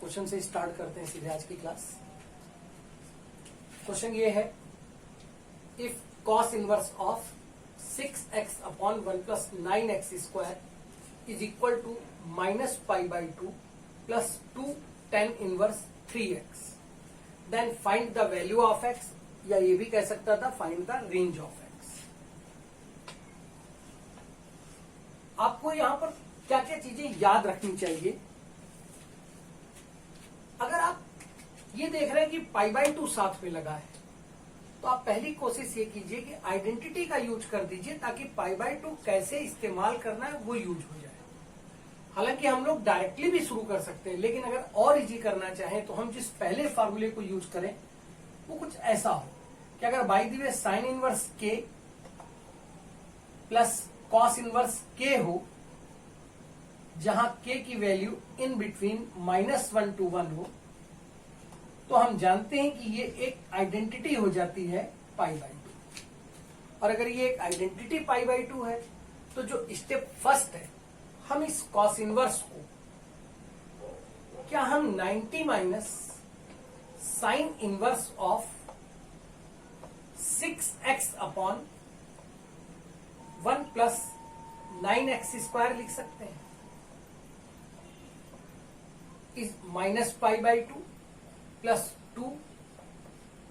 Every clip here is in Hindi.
क्वेश्चन से स्टार्ट करते हैं सीधे आज की क्लास। क्वेश्चन ये है, if cos inverse of 6x upon 1 plus 9x square is equal to minus pi by 2 plus 2 tan inverse 3x, then find the value of x, या ये भी कह सकता था find the range of x। आपको यहां पर क्या क्या चीजें याद रखनी चाहिए। अगर आप ये देख रहे हैं कि पाई बाई 2 साथ में लगा है, तो आप पहली कोशिश ये कीजिए कि आइडेंटिटी का यूज कर दीजिए, ताकि पाई बाई 2 कैसे इस्तेमाल करना है वो यूज हो जाए। हालांकि हम लोग डायरेक्टली भी शुरू कर सकते हैं, लेकिन अगर और इजी करना चाहें तो हम जिस पहले फार्मूले को यूज करें वो कुछ ऐसा हो कि अगर by the way sine inverse के प्लस कॉस इनवर्स के हो, जहां के की वैल्यू इन बिटवीन -1 to 1 हो, तो हम जानते हैं कि ये एक आइडेंटिटी हो जाती है पाई बाई 2। और अगर ये एक आइडेंटिटी पाई बाई 2 है, तो जो स्टेप फर्स्ट है, हम इस कॉस इनवर्स को क्या हम 90 minus sign inverse of 6x upon 1 plus 9x square लिख सकते हैं। Is minus pi by 2 plus 2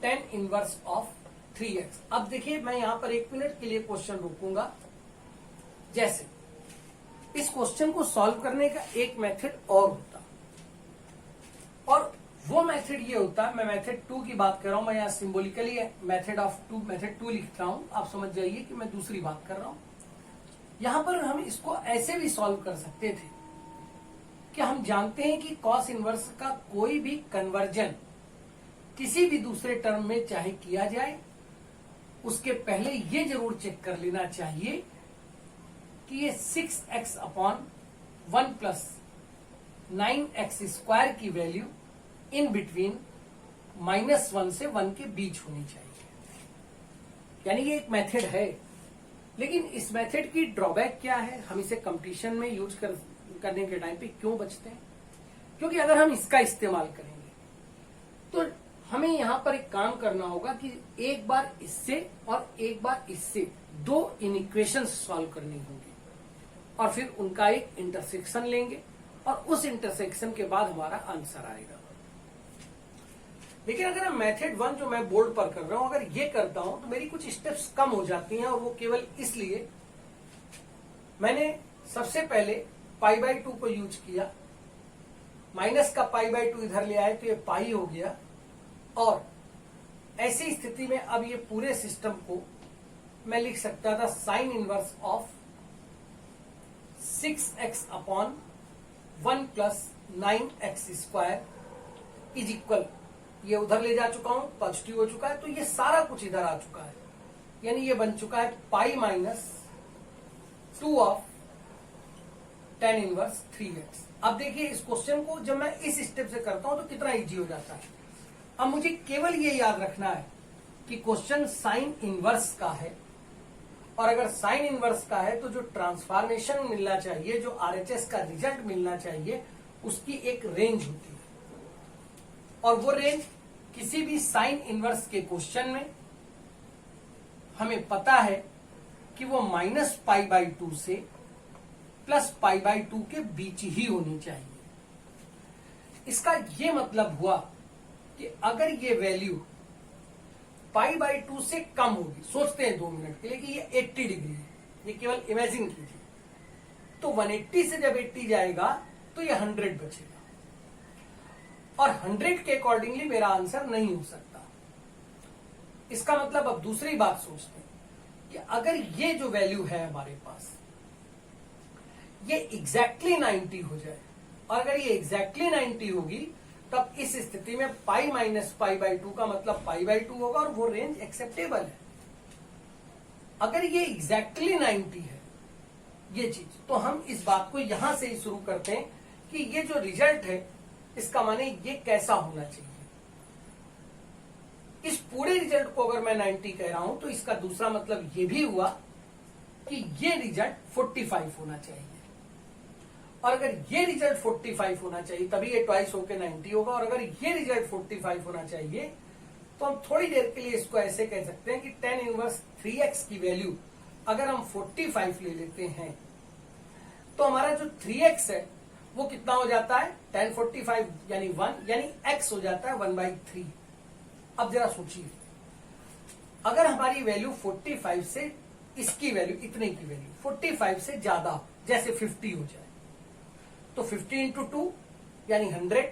tan inverse of 3x। अब देखिए, मैं यहां पर 1 मिनट के लिए क्वेश्चन रोकूंगा। जैसे इस क्वेश्चन को सॉल्व करने का एक मेथड और होता, और वो मेथड ये होता, मैं मेथड 2 की बात कर रहा हूं, मैं यहां सिंबॉलिकली मेथड 2 लिख रहा हूं, आप समझ जाइए कि मैं दूसरी बात कर रहा हूं। यहां पर हम इसको ऐसे भी सॉल्व कर सकते थे कि हम जानते हैं कि कॉस इनवर्स का कोई भी कन्वर्जन किसी भी दूसरे टर्म में चाहे किया जाए, उसके पहले ये जरूर चेक कर लेना चाहिए कि ये 6x upon 1 plus 9x square की वैल्यू इन बिटवीन -1 से 1 के बीच होनी चाहिए। यानी ये एक मेथड है, लेकिन इस मेथड की ड्रॉबैक क्या है, हम इसे कंपटीशन में यूज करने के टाइम पे क्यों बचते हैं? क्योंकि अगर हम इसका इस्तेमाल करेंगे तो हमें यहां पर एक काम करना होगा कि एक बार इससे और एक बार इससे 2 इनइक्वेशंस सॉल्व करनी होंगी, और फिर उनका एक इंटरसेक्शन लेंगे, और उस इंटरसेक्शन के बाद हमारा आंसर आएगा। लेकिन अगर मेथड 1 जो मैं बोर्ड पर कर रहा हूं, अगर ये करता हूं तो मेरी कुछ स्टेप्स कम हो जाती हैं, और वो केवल इसलिए मैंने सबसे पहले पाई बाई 2 को यूज किया, माइनस का पाई बाई 2 इधर ले आए तो ये पाई हो गया, और ऐसी स्थिति में अब ये पूरे सिस्टम को मैं लिख सकता था sign inverse of 6x upon 1 plus 9x square is equal, ये उधर ले जा चुका हूं, पॉजिटिव हो चुका है, तो ये सारा कुछ इधर आ चुका है, यानी ये बन चुका है pi minus 2 of tan inverse 3x। अब देखिए, इस क्वेश्चन को जब मैं इस स्टेप से करता हूं तो कितना इजी हो जाता है। अब मुझे केवल ये याद रखना है कि क्वेश्चन साइन इनवर्स का है, और अगर साइन इनवर्स का है तो जो ट्रांसफॉर्मेशन मिलना चाहिए, जो आरएचएस का रिजल्ट मिलना चाहिए, उसकी एक रेंज होती है, और वो रेंज किसी भी साइन इनवर्स के क्वेश्चन में हमें पता है कि वो माइनस पाई बाई 2 से प्लस पाई बाई 2 के बीच ही होनी चाहिए। इसका ये मतलब हुआ कि अगर ये वैल्यू पाई बाई 2 से कम होगी, सोचते हैं 2 मिनट के लिए कि ये 80 डिग्री है, ये केवल इमेजिन कीजिए, तो 180 से जब 80 जाएगा तो ये 100 बचेगा, और 100 के अकॉर्डिंगली मेरा आंसर नहीं हो सकता। इसका मतलब अब दूसरी बात सोचते हैं कि अगर ये जो वैल्यू है हमारे पास, ये एग्जैक्टली 90 हो जाए, और अगर ये एग्जैक्टली 90 होगी, तब इस स्थिति में पाई माइनस पाई बाई 2 का मतलब पाई बाई 2 होगा, और वो रेंज एक्सेप्टेबल है। अगर ये एग्जैक्टली 90 है ये चीज, तो हम इस बात को यहां से ही शुरू करते हैं कि ये जो रिजल्ट है, इसका माने ये कैसा होना चाहिए। इस पूरे रिजल्ट को अगर मैं 90 कह रहा हूं, तो इसका दूसरा मतलब ये भी हुआ कि ये रिजल्ट 45 होना चाहिए। और अगर ये रिजल्ट 45 होना चाहिए तभी ये ट्वाइस होके 90 होगा, और अगर ये रिजल्ट 45 होना चाहिए तो हम थोड़ी देर के लिए इसको ऐसे कह सकते हैं कि tan इनवर्स 3x की वैल्यू अगर हम 45 ले लेते हैं तो हमारा जो 3x है वो कितना हो जाता है, tan 45 यानी 1, यानी x हो जाता है 1/3। अब जरा सोचिए, अगर हमारी वैल्यू 45 से इसकी वैल्यू, इतने की वैल्यू 45 से ज्यादा, जैसे 50 हो जाए, तो 50 इंटू 2 यानी 100,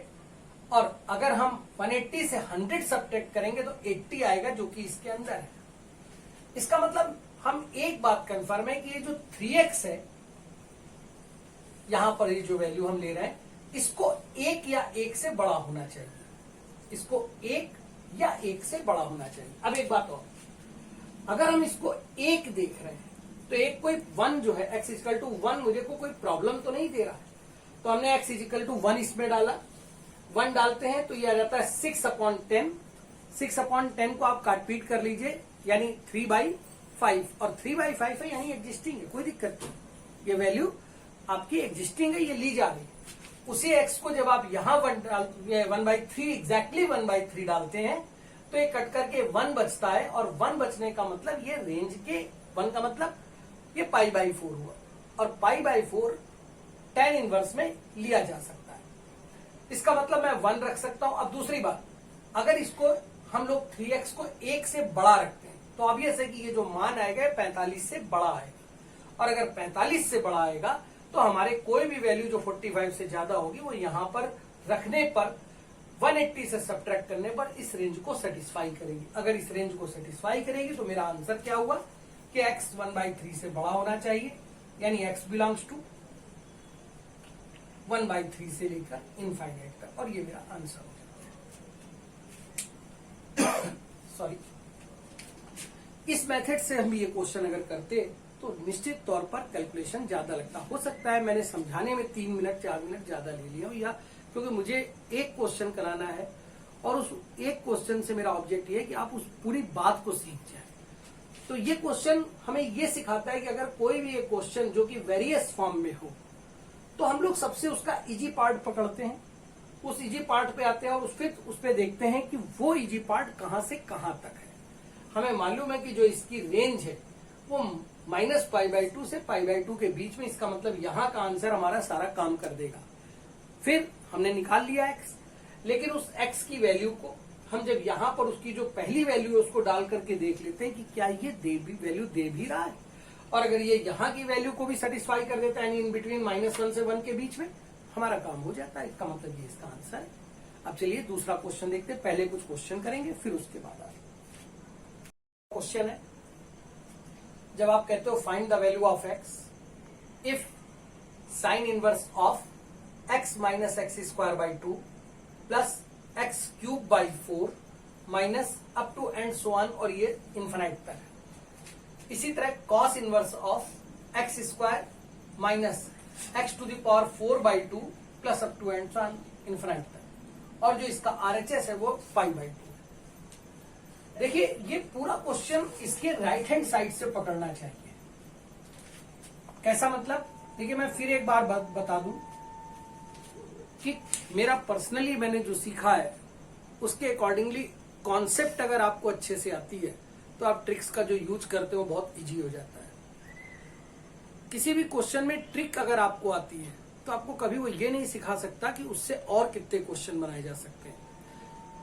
और अगर हम 180 से 100 सब्ट्रैक्ट करेंगे तो 80 आएगा, जो कि इसके अंदर है। इसका मतलब हम एक बात कंफर्म है कि ये जो 3x है, यहां पर ये जो वैल्यू हम ले रहे हैं, इसको 1 या 1 से बड़ा होना चाहिए, इसको 1 या 1 से बड़ा होना चाहिए। अब एक बात और, अगर हम इसको 1 देख रहे हैं तो एक कोई 1 जो है x इक्वल टू 1 मुझे को कोई प्रॉब्लम तो नहीं दे रहा है, तो हमने x इक्वल टू 1 इसमें डाला, 1 डालते हैं तो ये आ जाता है 6/10। 6/10 को आप काट पीट कर लीजिए, यानी 3/5, और 3/5 है यानी एग्जिस्टिंग है, कोई दिक्कत नहीं, ये वैल्यू आपकी एग्जिस्टिंग है, ये ली जा रही है। उसी x को जब आप यहां 1/3 एग्जैक्टली 1/3 डालते हैं तो ये कट करके 1 बचता है, और 1 बचने का मतलब ये रेंज के 1 का मतलब ये π/4 हुआ, और π/4 tan इनवर्स में लिया जा सकता है। इसका मतलब मैं 1 रख सकता हूं। अब दूसरी बात, अगर इसको हम लोग 3x को 1 से बड़ा रखते हैं तो ऑब्वियस है कि ये जो मान आएगा 45 से बड़ा आएगा, और अगर 45 से बड़ा आएगा तो हमारे कोई भी वैल्यू जो 45 से ज्यादा होगी वो यहां पर रखने पर 180 से सब्ट्रैक्ट करने पर इस रेंज को सेटिस्फाई करेगी। अगर इस रेंज को सेटिस्फाई करेगी तो मेरा आंसर क्या हुआ कि x 1/3 से बड़ा होना चाहिए, यानी x बिलोंग्स टू 1/3 से लेकर इनफाइनाइट तक, और ये मेरा आंसर हो जाता है। सॉरी, इस मेथड से हम ये क्वेश्चन अगर करते तो निश्चित तौर पर कैलकुलेशन ज्यादा लगता। हो सकता है मैंने समझाने में 3 मिनट 4 मिनट ज्यादा ले लिया हो, या क्योंकि मुझे एक क्वेश्चन कराना है और उस एक क्वेश्चन से मेरा ऑब्जेक्ट ये है कि आप उस पूरी बात को सीख जाए। तो ये क्वेश्चन हमें ये सिखाता है कि अगर कोई भी एक क्वेश्चन जो कि वेरियस फॉर्म में हो तो हम लोग सबसे उसका इजी पार्ट पकड़ते हैं, उस इजी पार्ट पे आते हैं और फिर उस पे देखते हैं कि वो इजी पार्ट कहां से कहां तक है। हमें मालूम है कि जो इसकी रेंज है वो -π/2 से π/2 के बीच में, इसका मतलब यहां का आंसर हमारा सारा काम कर देगा। फिर हमने निकाल लिया x, लेकिन उस x की वैल्यू को हम जब यहां पर उसकी जो पहली वैल्यू है उसको डाल करके देख लेते हैं कि क्या ये वैल्यू दे भी रहा है, और अगर ये यहां की वैल्यू को भी सेटिस्फाई कर देता है, इन बिटवीन -1 से 1 के बीच में, हमारा काम हो जाता है। इसका मतलब ये इसका आंसर है। अब चलिए दूसरा क्वेश्चन देखते हैं। पहले कुछ क्वेश्चन करेंगे फिर उसके बाद आगे। क्वेश्चन है, जब आप कहते हो find the value of x if sine inverse of x minus x² 2 plus x³ 4 minus up to and so on, और ये इन्फिनाइट पर है। इसी तरह cos inverse of x² minus x⁴ 2 plus up to and so on infinite तक, और जो इसका RHS है वो π/2 है। देखिए ये पूरा क्वेश्चन इसके राइट हैंड साइड से पकड़ना चाहिए। कैसा मतलब, देखिए मैं फिर एक बार बता दूं कि मेरा पर्सनली मैंने जो सीखा है उसके अकॉर्डिंगली कॉन्सेप्ट अगर आपको अच्छे से आती है तो आप ट्रिक्स का जो यूज करते हो बहुत इजी हो जाता है। किसी भी क्वेश्चन में ट्रिक अगर आपको आती है तो आपको कभी वो ये नहीं सिखा सकता कि उससे और कितने क्वेश्चन बनाए जा सकते हैं।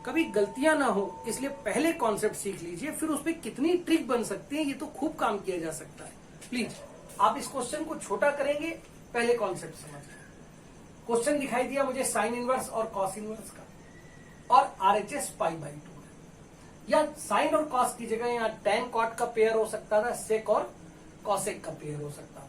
कभी गलतियां ना हो, इसलिए पहले कॉन्सेप्ट सीख लीजिए, फिर उस पर कितनी ट्रिक बन सकती है ये तो खूब काम किया जा सकता है। प्लीज आप इस क्वेश्चन को छोटा करेंगे, पहले कॉन्सेप्ट समझ लें। क्वेश्चन दिखाई दिया मुझे साइन इनवर्स और कॉस इनवर्स का, और RHS π/2 है। या साइन और कॉस की जगह यहाँ tan कॉट का पेयर हो सकता था, सेक और कॉसेक का पेयर हो सकता था।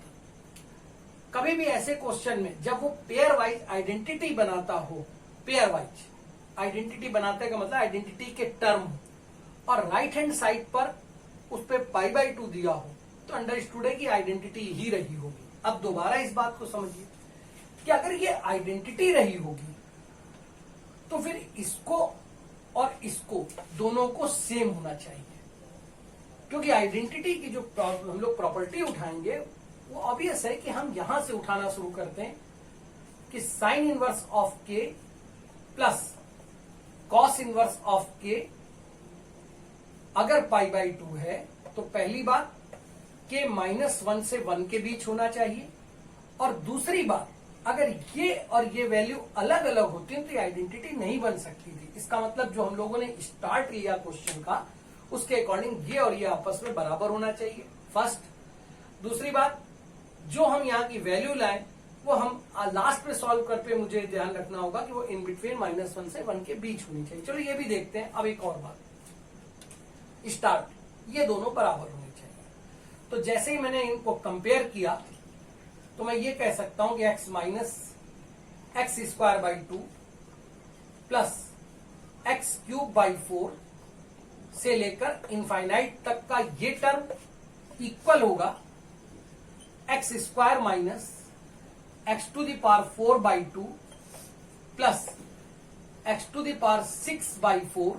कभी भी ऐसे क्वेश्चन में जब वो पेयर वाइज आइडेंटिटी बनाता हो, पेयर वाइज आइडेंटिटी बनाते का मतलब आइडेंटिटी के टर्म, और राइट हैंड साइड पर उस पर π/2 दिया हो, तो अंडरस्टूड है कि आइडेंटिटी ही रही होगी। अब दोबारा इस बात को समझिए कि अगर ये आइडेंटिटी रही होगी तो फिर इसको और इसको दोनों को सेम होना चाहिए, क्योंकि आइडेंटिटी की जो हम लोग प्रॉपर्टी उठाएंगे वो ऑब्वियस है कि हम यहां से उठाना शुरू करते हैं कि साइन इनवर्स ऑफ के प्लस कॉस इनवर्स ऑफ के अगर π/2 है तो पहली बात के -1 से 1 के बीच होना चाहिए, और दूसरी बात अगर ये और ये वैल्यू अलग अलग होती तो ये आइडेंटिटी नहीं बन सकती थी। इसका मतलब जो हम लोगों ने स्टार्ट लिया क्वेश्चन का उसके अकॉर्डिंग ये और ये आपस में बराबर होना चाहिए, फर्स्ट। दूसरी बात, जो हम यहाँ की वैल्यू लाए वो हम लास्ट में सॉल्व करते मुझे ध्यान रखना होगा कि वो इन बिटवीन -1 से 1 के बीच होनी चाहिए। चलो ये भी देखते हैं। अब एक और बात, स्टार्ट, ये दोनों बराबर होने चाहिए। तो जैसे ही मैंने इनको कंपेयर किया तो मैं ये कह सकता हूं कि x minus x² 2 plus x³ 4 से लेकर इनफाइनाइट तक का ये टर्म इक्वल होगा x² minus x⁴/2 plus x⁴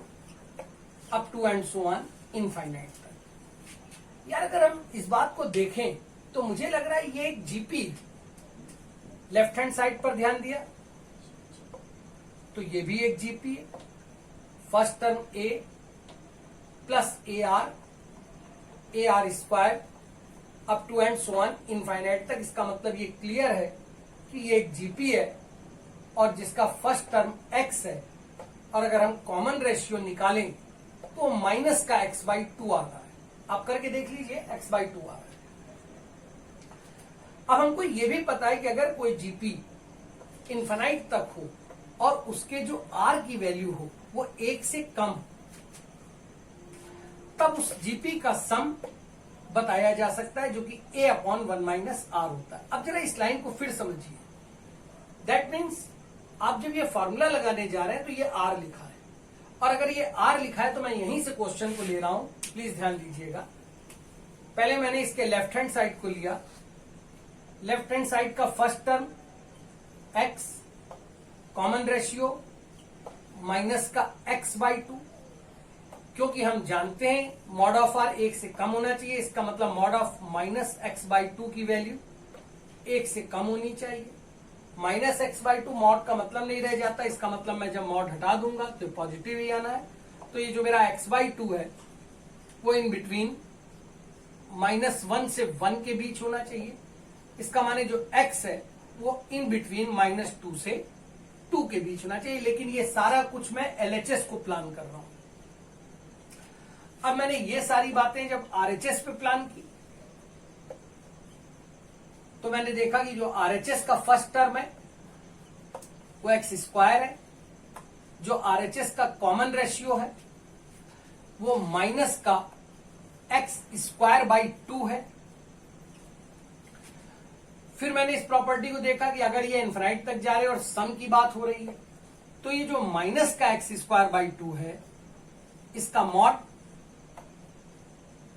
up to and so on infinite तक। यार अगर हम इस बात को देखें तो मुझे लग रहा है ये एक जीपी, लेफ्ट हैंड साइड पर ध्यान दिया तो ये भी एक जीपी है। First term a plus AR² up to and so on infinite तक। इसका मतलब ये क्लियर है कि ये एक जीपी है और जिसका फर्स्ट टर्म x है, और अगर हम कॉमन रेशियो निकालें तो माइनस का x/2 आ रहा है। आप करके देख लीजिए, x/2 आ रहा है। अब हमको ये भी पता है कि अगर कोई जीपी इनफाइनाइट तक हो और उसके जो r की वैल्यू हो वो 1 से कम, तब उस जीपी का सम बताया जा सकता है जो कि a/1 - r होता है। अब जरा इस लाइन को फिर समझिए। दैट मीन्स आप जब ये फॉर्मूला लगाने जा रहे हैं तो ये r लिखा है, और अगर ये r लिखा है तो मैं यहीं से क्वेश्चन को ले रहा हूं, प्लीज ध्यान दीजिएगा। पहले मैंने इसके लेफ्ट हैंड साइड को लिया, लेफ्ट हैंड साइड का first term x common ratio minus का x/2, क्योंकि हम जानते हैं मॉड ऑफ r 1 से कम होना चाहिए। इसका मतलब मॉड ऑफ माइनस x/2 की वैल्यू 1 से कम होनी चाहिए। माइनस x/2 मॉड का मतलब नहीं रह जाता, इसका मतलब मैं जब मॉड हटा दूंगा तो पॉजिटिव ही आना है। तो ये जो मेरा x/2 है वो इन बिटवीन -1 से 1 के बीच होना चाहिए। इसका माने जो x है वो इन बिटवीन -2 से 2 के बीच होना चाहिए। लेकिन ये सारा कुछ मैं LHS को प्लान कर रहा हूं। अब मैंने ये सारी बातें जब RHS पे प्लान की तो मैंने देखा कि जो RHS का फर्स्ट टर्म है वो x² है, जो RHS का कॉमन रेशियो है वो माइनस का x² 2 है। फिर मैंने इस प्रॉपर्टी को देखा कि अगर ये इनफाइनाइट तक जा रहे और सम की बात हो रही है तो ये जो माइनस का x² 2 है इसका मॉड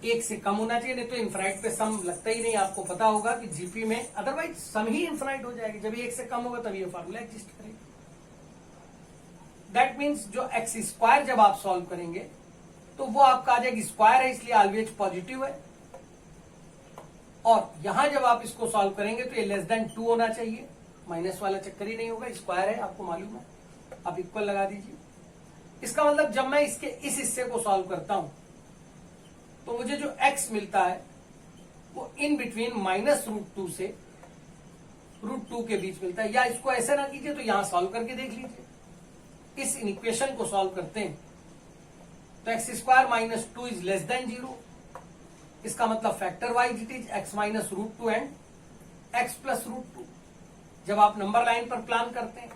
1 से कम होना चाहिए, नहीं तो इनफाइनाइट पे सम लगता ही नहीं। आपको पता होगा कि जीपी में अदरवाइज सम ही इनफाइनाइट हो जाएगी। जब ये 1 से कम होगा तब ये फॉर्मूला एग्जिस्ट करेगा। दैट मीन्स जो x² जब आप सॉल्व करेंगे तो वो आपका आ जाएगा स्क्वायर है, इसलिए ऑलवेज पॉजिटिव है। और यहां जब आप इसको सॉल्व करेंगे तो ये <2 होना चाहिए, माइनस वाला चक्कर ही नहीं होगा, स्क्वायर है आपको मालूम है। आप इक्वल लगा दीजिए। इसका मतलब जब मैं इसके इस हिस्से को सॉल्व करता हूं तो मुझे जो x मिलता है वो इन बिटवीन -√2 से √2 के बीच मिलता है। या इसको ऐसे ना कीजिए तो यहां सॉल्व करके देख लीजिए। इस इक्वेशन को सॉल्व करते हैं तो x² - 2 इज <0। इसका मतलब factor wise it is x - √2 and x + √2। जब आप नंबर लाइन पर प्लान करते हैं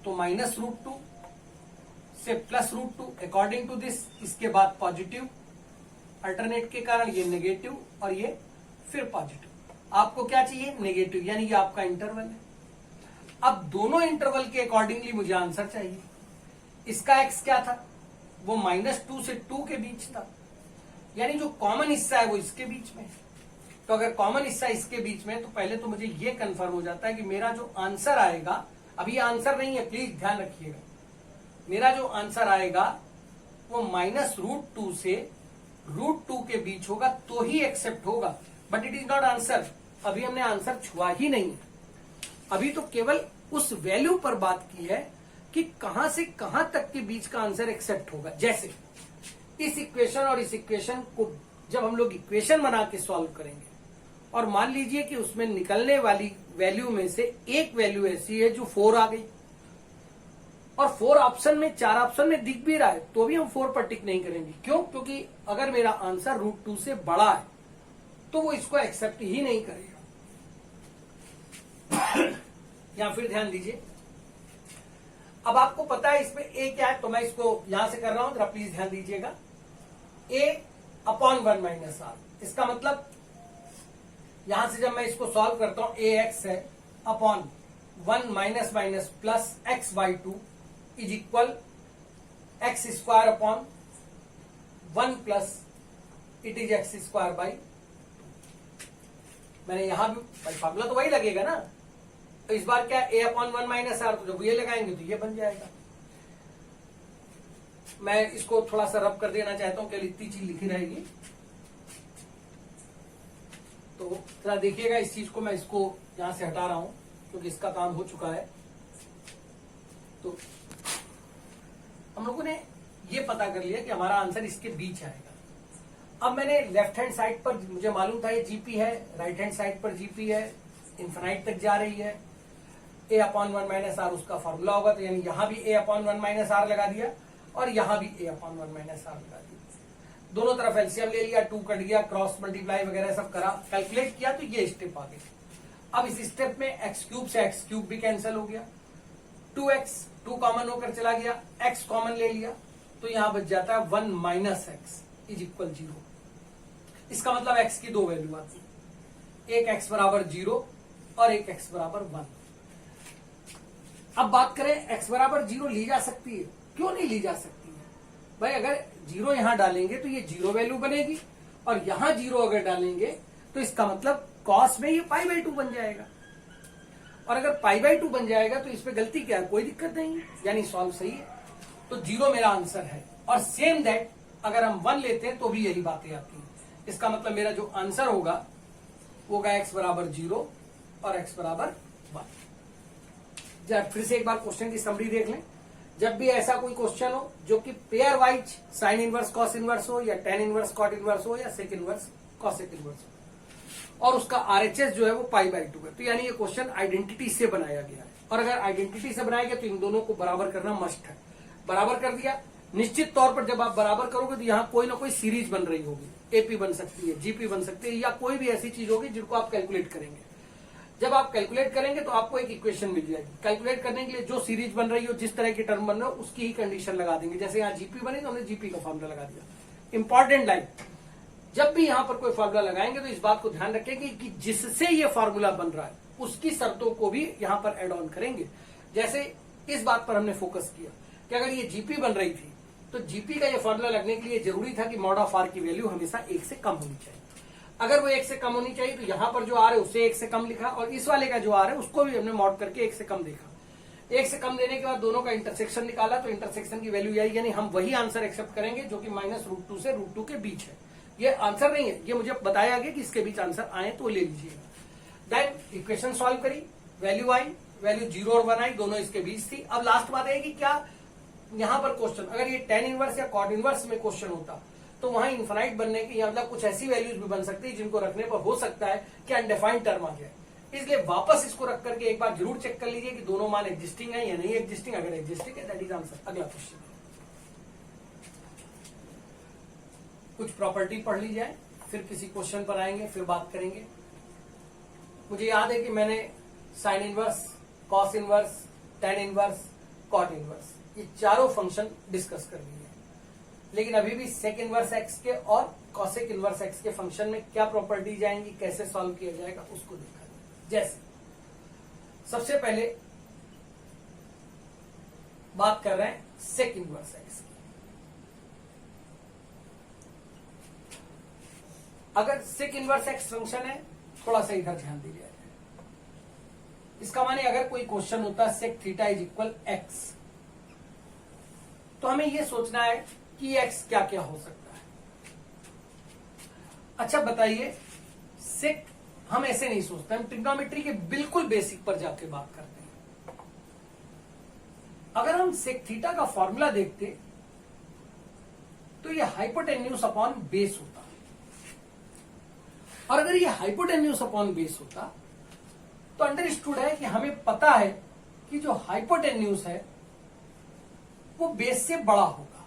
तो -√2 से +√2 अकॉर्डिंग टू दिस, इसके बाद पॉजिटिव, अल्टरनेट के कारण ये नेगेटिव और ये फिर पॉजिटिव। आपको क्या चाहिए? नेगेटिव, यानी ये आपका इंटरवल है। अब दोनों इंटरवल के अकॉर्डिंगली मुझे आंसर चाहिए। इसका x क्या था? वो -2 से 2 के बीच था, यानी जो कॉमन हिस्सा है वो इसके बीच में है। तो अगर कॉमन हिस्सा इसके बीच में है तो पहले तो मुझे ये कंफर्म हो जाता है कि मेरा जो आंसर आएगा, अभी आंसर नहीं है, प्लीज ध्यान रखिएगा, मेरा जो आंसर आएगा वो -√2 से √2 के बीच होगा तो ही एक्सेप्ट होगा, but it is not answer. अभी हमने आंसर छुआ ही नहीं है। अभी तो केवल उस वैल्यू पर बात की है कि कहां से कहां तक के बीच का आंसर एक्सेप्ट होगा। जैसे इस इक्वेशन और इस इक्वेशन को जब हम लोग इक्वेशन बना के सॉल्व करेंगे और मान लीजिए कि उसमें निकलने वाली वैल्यू में से एक वैल्यू ऐसी है जो 4 आ गई और 4 ऑप्शन में 4 ऑप्शन में दिख भी रहा है तो भी हम 4 पर टिक नहीं करेंगे। क्यों? क्योंकि अगर मेरा आंसर √2 से बड़ा है तो वो इसको एक्सेप्ट ही नहीं करेगा। या फिर ध्यान दीजिए, अब आपको पता है इसमें a क्या है, तो मैं इसको यहां से कर रहा हूं, जरा प्लीज ध्यान दीजिएगा। a/1 - r, इसका मतलब यहां से जब मैं इसको सॉल्व करता हूं ax है upon 1 minus minus plus x/2 is equal x² upon 1 plus it is x²/2। मैंने यहां भी भाई फार्मूला तो वही लगेगा ना, तो इस बार क्या a/1 - r, तो जब ये लगाएंगे तो ये बन जाएगा। मैं इसको थोड़ा सा रब कर देना चाहता हूं, केवल इतनी चीज लिखी रहेगी। तो जरा देखिएगा इस चीज को, मैं इसको यहां से हटा रहा हूं क्योंकि इसका काम हो चुका है। तो हम लोगों ने ये पता कर लिया कि हमारा आंसर इसके बीच आएगा। अब मैंने लेफ्ट हैंड साइड पर, मुझे मालूम था ये जीपी है, राइट हैंड साइड पर जीपी है, इन्फिनाइट तक जा रही है, a/1 - r उसका फॉर्मूला होगा, तो यानी यहां भी a/1 - r लगा दिया और यहां भी a/1 - r लगा दिया। दोनों तरफ एलसीएम ले लिया, 2 कट गया, क्रॉस मल्टीप्लाई वगैरह सब करा, कैलकुलेट किया तो ये स्टेप आ गई। अब इस स्टेप में x³ से x³ भी कैंसिल हो गया, 2x 2 कॉमन होकर चला गया, x कॉमन ले लिया तो यहां बच जाता है 1 माइनस x इज इक्वल 0। इसका मतलब x की 2 वैल्यू आती है, एक x बराबर 0 और एक x बराबर 1। अब बात करें x बराबर 0 ली जा सकती है, क्यों नहीं ली जा सकती है भाई? अगर 0 यहां डालेंगे तो ये 0 वैल्यू बनेगी और यहां 0 अगर डालेंगे तो इसका मतलब cos में ये π/2 बन जाएगा, और अगर π/2 बन जाएगा तो इसमें गलती क्या है? कोई दिक्कत नहीं है, यानी सॉल्व सही है। तो 0 मेरा आंसर है। और सेम दैट अगर हम 1 लेते हैं तो भी यही बातें आती हैं। इसका मतलब मेरा जो आंसर होगा वो होगा x बराबर 0 और x बराबर 1। जब फिर से एक बार क्वेश्चन की समरी देख लें। जब भी ऐसा कोई क्वेश्चन हो जो कि pair wise sign inverse cos inverse हो या टेन इनवर्स कॉट इनवर्स हो या सेक इनवर्स कॉसेक इनवर्स हो और उसका आरएचएस जो है वो π/2 है, तो यानी ये क्वेश्चन आइडेंटिटी से बनाया गया है। और अगर आइडेंटिटी से बनाया गया तो इन दोनों को बराबर करना मस्ट है। बराबर कर दिया, निश्चित तौर पर जब आप बराबर करोगे तो यहाँ कोई ना कोई सीरीज बन रही होगी, एपी बन सकती है, जीपी बन सकती है, या कोई भी ऐसी चीज होगी जिनको आप कैलकुलेट करेंगे। जब आप कैलकुलेट करेंगे तो आपको एक इक्वेशन मिल जाएगी। कैलकुलेट करने के लिए जो सीरीज बन रही हो, जिस तरह की टर्म बन रहा हो, उसकी ही कंडीशन लगा देंगे। जैसे यहाँ जीपी बनी तो हमने जीपी का फॉर्मूला लगा दिया। इंपॉर्टेंट लाइन, जब भी यहाँ पर कोई फॉर्मूला लगाएंगे तो इस बात को ध्यान रखेंगे कि जिससे ये फॉर्मूला बन रहा है उसकी शर्तों को भी यहाँ पर एड ऑन करेंगे। जैसे इस बात पर हमने फोकस किया कि अगर ये जीपी बन रही थी तो जीपी का ये फॉर्मूला लगने के लिए जरूरी था कि मॉड ऑफ आर की वैल्यू हमेशा 1 से कम होनी चाहिए। अगर वो 1 से कम होनी चाहिए तो यहां पर जो आर है उससे 1 से कम लिखा, और इस वाले का जो आर है उसको भी हमने मॉड करके 1 से कम देखा। 1 से कम देने के बाद दोनों का इंटरसेक्शन निकाला तो इंटरसेक्शन की वैल्यू यही, यानी हम वही आंसर एक्सेप्ट करेंगे जो कि -√2 से √2 के बीच है। ये आंसर नहीं है, ये मुझे बताया गया कि इसके बीच आंसर आए तो ले लीजिएगा। देन इक्वेशन सॉल्व करी, वैल्यू आई, वैल्यू 0 और 1 आई, दोनों इसके बीच थी। अब लास्ट बात है कि क्या यहां पर क्वेश्चन, अगर ये टेन इनवर्स या कॉट इनवर्स में क्वेश्चन होता तो वहां इन्फिनाइट बनने की, मतलब कुछ ऐसी वैल्यूज भी बन सकती है जिनको रखने पर हो सकता है कि अनडिफाइंड टर्म आ जाए। इसलिए वापस इसको रख करके एक बार जरूर चेक कर लीजिए कि दोनों मान एग्जिस्टिंग है या नहीं एग्जिस्टिंग। अगर एग्जिस्टिंग है दैट इज आंसर। अगला क्वेश्चन, कुछ प्रॉपर्टी पढ़ ली जाए, फिर किसी क्वेश्चन पर आएंगे, फिर बात करेंगे। मुझे याद है कि मैंने sine inverse, cos inverse, tan inverse, cot inverse, ये चारों फंक्शन डिस्कस कर लिए, लेकिन अभी भी सेक इनवर्स एक्स के और कॉसेक इनवर्स एक्स के फंक्शन में क्या प्रॉपर्टीज आएंगी, कैसे सॉल्व किया जाएगा उसको देखा जाए। जैसे सबसे पहले बात कर रहे हैं सेक इनवर्स एक्स की। अगर सेक इनवर्स एक्स फंक्शन है, थोड़ा सा इधर ध्यान दीजिए। इसका माने अगर कोई क्वेश्चन होता है sec theta is equal x, तो हमें यह सोचना है कि एक्स क्या क्या हो सकता है। अच्छा बताइए, सेक हम ऐसे नहीं सोचते, हम ट्रिग्नोमेट्री के बिल्कुल बेसिक पर जाके बात करते हैं। अगर हम सेक थीटा का फॉर्मूला देखते तो ये हाइपोटेन्यूज अपॉन बेस होता, और अगर ये हाइपोटेन्यूज अपॉन बेस होता तो अंडरस्टूड है कि हमें पता है कि जो हाइपोटेन्यूज है वो बेस से बड़ा होगा।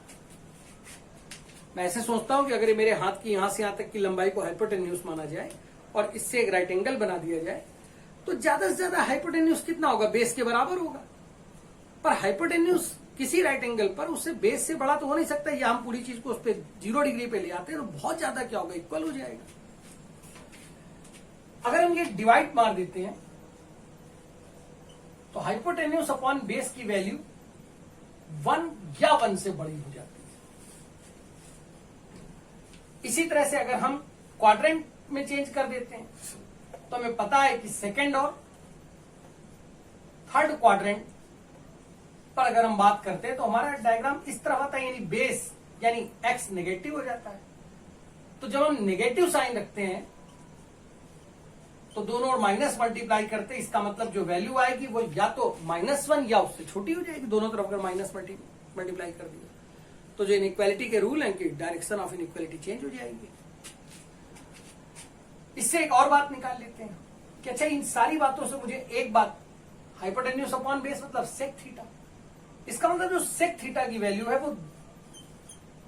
मैं ऐसे सोचता हूं कि अगर मेरे हाथ की यहां से यहां तक की लंबाई को हाइपोटेन्यूज माना जाए और इससे एक राइट एंगल बना दिया जाए तो ज्यादा से ज्यादा हाइपोटेन्यूज कितना होगा, बेस के बराबर होगा। पर हाइपोटेन्यूज किसी राइट एंगल पर उससे बेस से बड़ा तो हो नहीं सकता। या हम पूरी चीज को उस पर 0 डिग्री पे ले आते हैं तो बहुत ज्यादा क्या होगा, इक्वल हो जाएगा। अगर हम ये डिवाइड मार देते हैं तो हाइपोटेन्यूज अपॉन बेस की वैल्यू 1 या 1 से बड़ी हो जाती है। इसी तरह से अगर हम क्वाड्रेंट में चेंज कर देते हैं तो हमें पता है कि सेकंड और थर्ड क्वाड्रेंट पर अगर हम बात करते हैं तो हमारा डायग्राम इस तरह होता है, यानी बेस यानी x नेगेटिव हो जाता है। तो जब हम नेगेटिव साइन रखते हैं तो दोनों और माइनस मल्टीप्लाई करते हैं, इसका मतलब जो वैल्यू आएगी वो या तो -1 या उससे छोटी हो जाएगी। दोनों तरफ अगर माइनस मल्टीप्लाई कर दिया तो जो इनइक्वालिटी के रूल हैं कि डायरेक्शन ऑफ इनइक्वालिटी चेंज हो जाएगी। इससे एक और बात निकाल लेते हैं कि अच्छा इन सारी बातों से मुझे एक बात, हाइपोटेन्यूज अपॉन बेस मतलब सेक थीटा, इसका मतलब जो सेक थीटा की वैल्यू है वो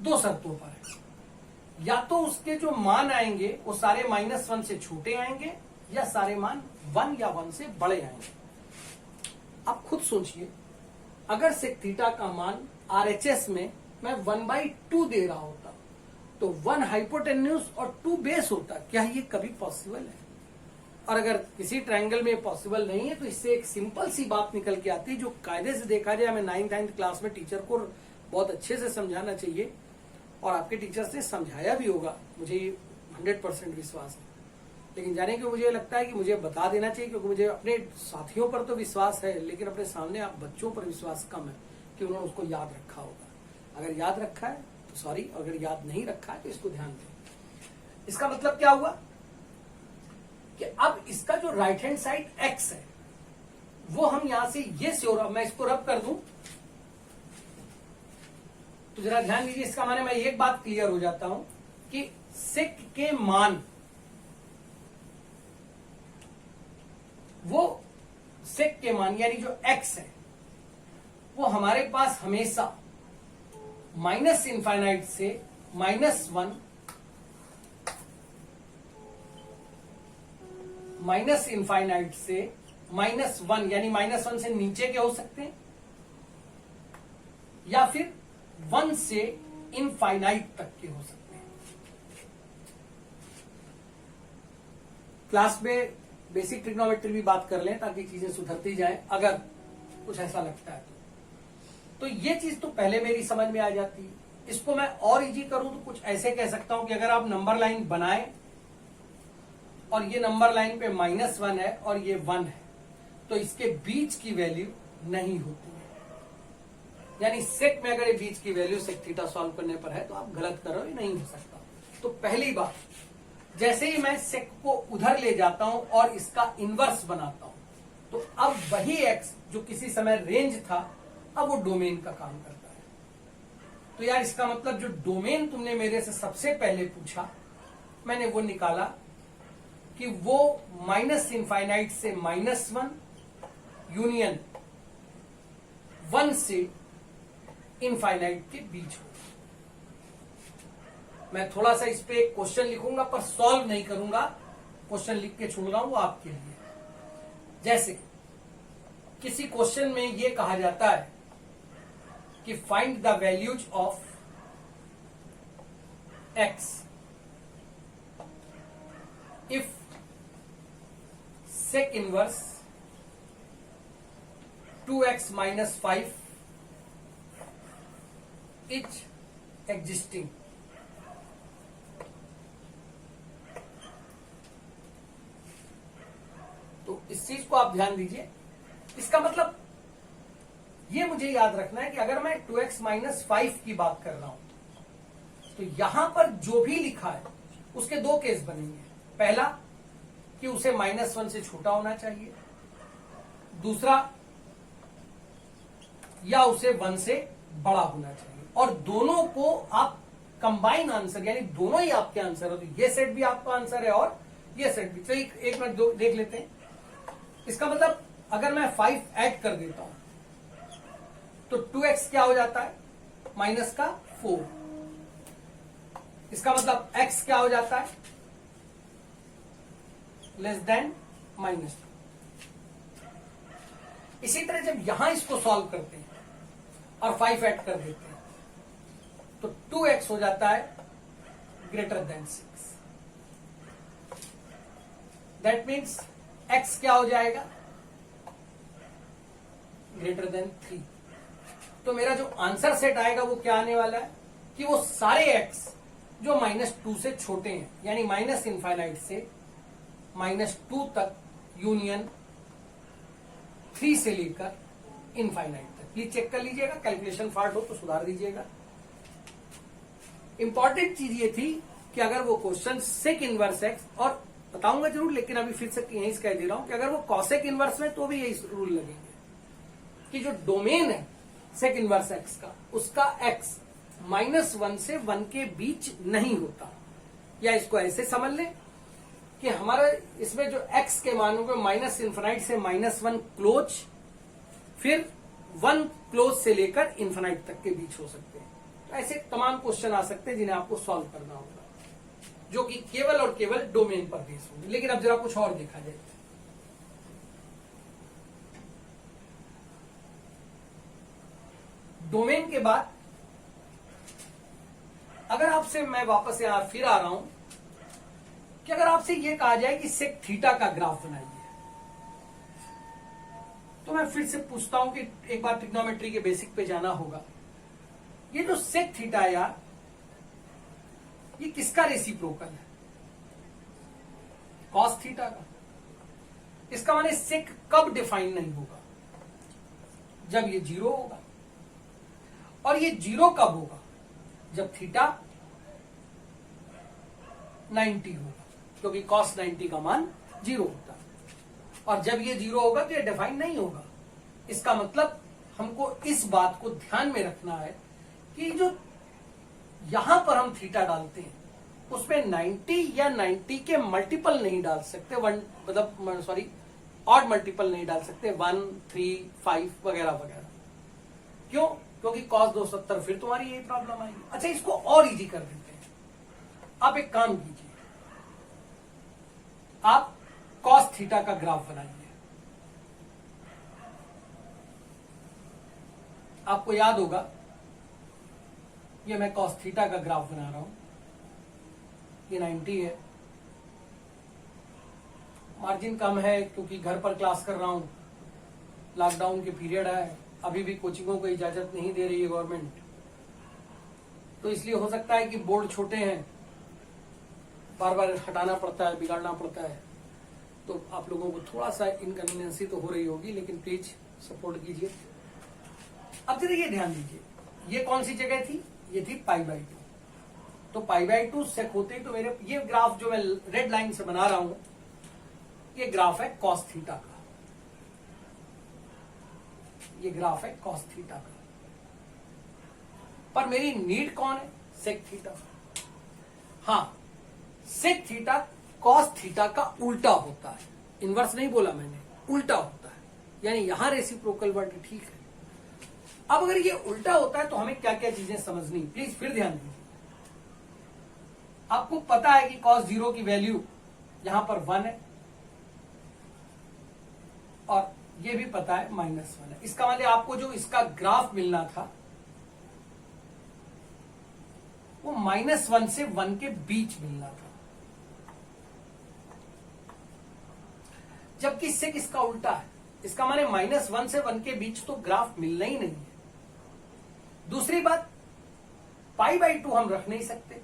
2 शर्तों पर है। या तो उसके जो मान आएंगे वो सारे -1 से छोटे आएंगे या सारे मान 1 या 1 से बड़े आएंगे। आप खुद सोचिए, अगर सेक थीटा का मान RHS में मैं 1/2 दे रहा होता तो 1 हाइपोटेन्यूज और 2 बेस होता, क्या ये कभी पॉसिबल है? और अगर किसी ट्रायंगल में पॉसिबल नहीं है तो इससे एक सिंपल सी बात निकल के आती है, जो कायदे से देखा जाए हमें 9th क्लास में टीचर को बहुत अच्छे से समझाना चाहिए और आपके टीचर से समझाया भी होगा, मुझे 100% विश्वास है। लेकिन जाने कि मुझे लगता है कि मुझे बता देना चाहिए, क्योंकि मुझे अपने साथियों पर तो विश्वास है लेकिन अपने सामने आप बच्चों पर विश्वास कम है कि उन्होंने उसको याद रखा होगा। अगर याद रखा है तो सॉरी, अगर याद नहीं रखा है तो इसको ध्यान दें। इसका मतलब क्या हुआ कि अब इसका जो राइट हैंड साइड x है वो हम यहां से ये श्योर, अब मैं इसको रब कर दूं तो जरा ध्यान दीजिए, इसका माने मैं एक बात क्लियर हो जाता हूं कि सेक के मान वो सेक के मान यानी जो x है वो हमारे पास हमेशा -∞ से -1, -∞ से -1 यानी -1 से नीचे के हो सकते हैं या फिर 1 से इनफाइनाइट तक के हो सकते हैं। क्लास में बेसिक ट्रिग्नोमेट्री भी बात कर लें ताकि चीजें सुधरती जाएं, अगर कुछ ऐसा लगता है तो ये चीज तो पहले मेरी समझ में आ जाती है। इसको मैं और इजी करूं तो कुछ ऐसे कह सकता हूं कि अगर आप नंबर लाइन बनाएं और ये नंबर लाइन पे -1 है और ये 1 है तो इसके बीच की वैल्यू नहीं होती है। यानी सेक में अगर ये बीच की वैल्यू सेक थीटा सॉल्व करने पर है तो आप गलत करो, ये नहीं हो सकता। तो पहली बात, जैसे ही मैं सेक को उधर ले जाता हूं और इसका इनवर्स बनाता हूं तो अब वही एक्स जो किसी समय रेंज था अब वो डोमेन का काम करता है। तो यार इसका मतलब जो डोमेन तुमने मेरे से सबसे पहले पूछा मैंने वो निकाला कि वो -∞ से -1 यूनियन 1 से इनफाइनाइट के बीच हो। मैं थोड़ा सा इस पे एक क्वेश्चन लिखूंगा पर सॉल्व नहीं करूंगा, क्वेश्चन लिख के छोड़ रहा हूं वो आपके लिए। जैसे किसी क्वेश्चन में ये कहा जाता है कि find the values of x if sec inverse 2x - 5 is existing. तो इस चीज को आप ध्यान दीजिए। इसका मतलब ये मुझे याद रखना है कि अगर मैं 2x - 5 की बात कर रहा हूं तो यहां पर जो भी लिखा है उसके 2 केस बनेंगे। पहला कि उसे -1 से छोटा होना चाहिए, दूसरा या उसे 1 से बड़ा होना चाहिए, और दोनों को आप कंबाइन आंसर यानी दोनों ही आपके आंसर हो, तो ये सेट भी आपका आंसर है और ये सेट भी। तो एक मिनट देख लेते हैं। इसका मतलब अगर मैं 5 ऐड कर देता हूं तो 2x क्या हो जाता है, -4। इसका मतलब x क्या हो जाता है, <-2। इसी तरह जब यहां इसको सॉल्व करते हैं और 5 ऐड कर देते हैं तो 2x हो जाता है >6। दैट मीन्स x क्या हो जाएगा, <3। तो मेरा जो आंसर सेट आएगा वो क्या आने वाला है कि वो सारे x जो -2 से छोटे हैं, यानी -∞ से -2 तक यूनियन 3 से लेकर इनफाइनाइट तक। प्लीज चेक कर लीजिएगा, कैलकुलेशन फॉल्ट हो तो सुधार दीजिएगा। इंपॉर्टेंट चीज ये थी कि अगर वो क्वेश्चन सेक इनवर्स एक्स, और बताऊंगा जरूर लेकिन अभी फिर से यहीं कह दे रहा हूं कि अगर वो कॉसेक इनवर्स में तो भी यही रूल लगेंगे कि जो डोमेन है सेक इनवर्स एक्स का, उसका एक्स -1 से 1 के बीच नहीं होता। या इसको ऐसे समझ लें कि हमारा इसमें जो x के मान होंगे -∞ से -1 क्लोज, फिर 1 क्लोज से लेकर इन्फिनाइट तक के बीच हो सकते हैं। तो ऐसे तमाम क्वेश्चन आ सकते हैं जिन्हें आपको सॉल्व करना होगा, जो कि केवल और केवल डोमेन पर बेस होंगे। लेकिन अब जरा कुछ और देखा जाए। डोमेन के बाद अगर आपसे मैं वापस यहां फिर आ रहा हूं कि अगर आपसे यह कहा जाए कि सेक थीटा का ग्राफ बनाइए, तो मैं फिर से पूछता हूं कि एक बार ट्रिग्नोमेट्री के बेसिक पे जाना होगा। ये जो सेक थीटा है यार, ये किसका रेसिप्रोकल है, कॉस थीटा का। इसका माने सेक कब डिफाइन नहीं होगा, जब ये 0 होगा, और ये 0 कब होगा, जब थीटा 90 होगा, क्योंकि कॉस 90 का मान 0 होता है। और जब ये 0 होगा तो ये डिफाइन नहीं होगा। इसका मतलब हमको इस बात को ध्यान में रखना है कि जो यहां पर हम थीटा डालते हैं उसमें 90 या 90 के मल्टीपल नहीं डाल सकते, ऑड मल्टीपल नहीं डाल सकते, 1, 3, 5 वगैरह वगैरह। क्यों? क्योंकि कॉस 270 फिर तुम्हारी यही प्रॉब्लम आएगी। अच्छा, इसको और इजी कर देते हैं। आप एक काम कीजिए, आप कॉस थीटा का ग्राफ बनाइए। आपको याद होगा, ये मैं कॉस थीटा का ग्राफ बना रहा हूं, ये 90 है, मार्जिन कम है क्योंकि घर पर क्लास कर रहा हूं, लॉकडाउन के पीरियड है, अभी भी कोचिंगों को इजाजत नहीं दे रही है गवर्नमेंट, तो इसलिए हो सकता है कि बोर्ड छोटे हैं, बार बार हटाना पड़ता है, बिगाड़ना पड़ता है, तो आप लोगों को थोड़ा सा इनकन्वीनियंसी तो हो रही होगी, लेकिन प्लीज सपोर्ट कीजिए। अब जरा ये ध्यान दीजिए, ये कौन सी जगह थी, ये थी π/2। तो π/2 सेक होते ही तो मेरे ये ग्राफ जो मैं रेड लाइन से बना रहा हूं, ये ग्राफ है कॉस थीटा का, ये ग्राफ है कॉस थीटा का। पर मेरी नीड कौन है, सेक थीटा। हाँ, सेक थीटा कॉस थीटा का उल्टा होता है, इनवर्स नहीं बोला मैंने, उल्टा होता है, यानी यहां रेसिप्रोकल वर्ड ठीक है। अब अगर ये उल्टा होता है तो हमें क्या क्या चीजें समझनी, प्लीज फिर ध्यान दीजिए। आपको पता है कि cos 0 की वैल्यू यहां पर 1 है, और ये भी पता है -1 है। इसका मतलब आपको जो इसका ग्राफ मिलना था वो -1 से 1 के बीच मिलना था, जबकि सेक इसका उल्टा है। इसका माने -1 से 1 के बीच तो ग्राफ मिलना ही नहीं है। दूसरी बात, π/2 हम रख नहीं सकते,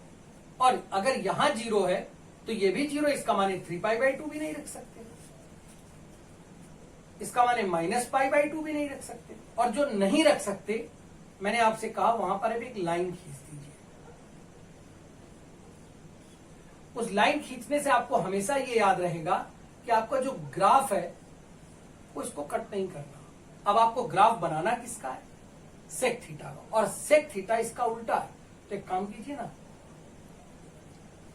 और अगर यहां 0 है तो ये भी 0, इसका माने 3π/2 भी नहीं रख सकते, इसका माने -π/2 भी नहीं रख सकते। और जो नहीं रख सकते, मैंने आपसे कहा वहां पर अब एक लाइन खींच दीजिए। उस लाइन खींचने से आपको हमेशा ये याद रहेगा कि आपका जो ग्राफ है वो इसको कट नहीं करना। अब आपको ग्राफ बनाना किसका है? सेक थीटा का, और सेक थीटा इसका उल्टा है। तो एक काम कीजिए ना,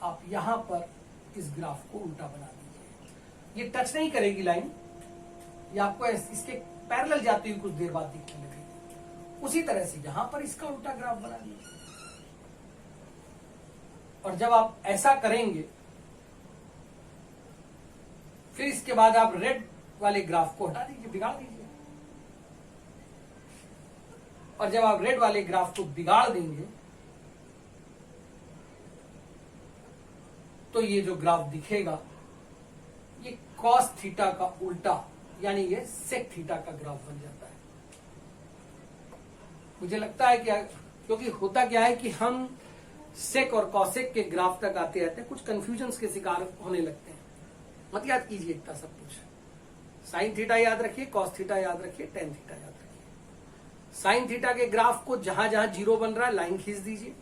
आप यहां पर इस ग्राफ को उल्टा बना दीजिए। ये टच नहीं करेगी लाइन, ये आपको इसके पैरेलल जाती हुई कुछ देर बाद दिखने लगेगी। उसी तरह से यहां पर इसका उल्टा ग्राफ बना लीजिए। और जब आप ऐसा करेंगे, फिर इसके बाद आप रेड वाले ग्राफ को हटा दीजिए, बिगाड़ दीजिए। और जब आप रेड वाले ग्राफ को बिगाड़ देंगे तो ये जो ग्राफ दिखेगा ये कॉस थीटा का उल्टा, यानी ये सेक थीटा का ग्राफ बन जाता है। मुझे लगता है कि क्योंकि होता क्या है कि हम सेक और कॉसेक के ग्राफ तक आते रहते हैं, कुछ कंफ्यूजन्स के शिकार होने लगते हैं। मत याद कीजिए इतना सब कुछ। साइन थीटा याद रखिए, कॉस थीटा याद रखिए, टेन थीटा याद रखिए। साइन थीटा के ग्राफ को जहां जहां जीरो बन रहा है लाइन खींच दीजिए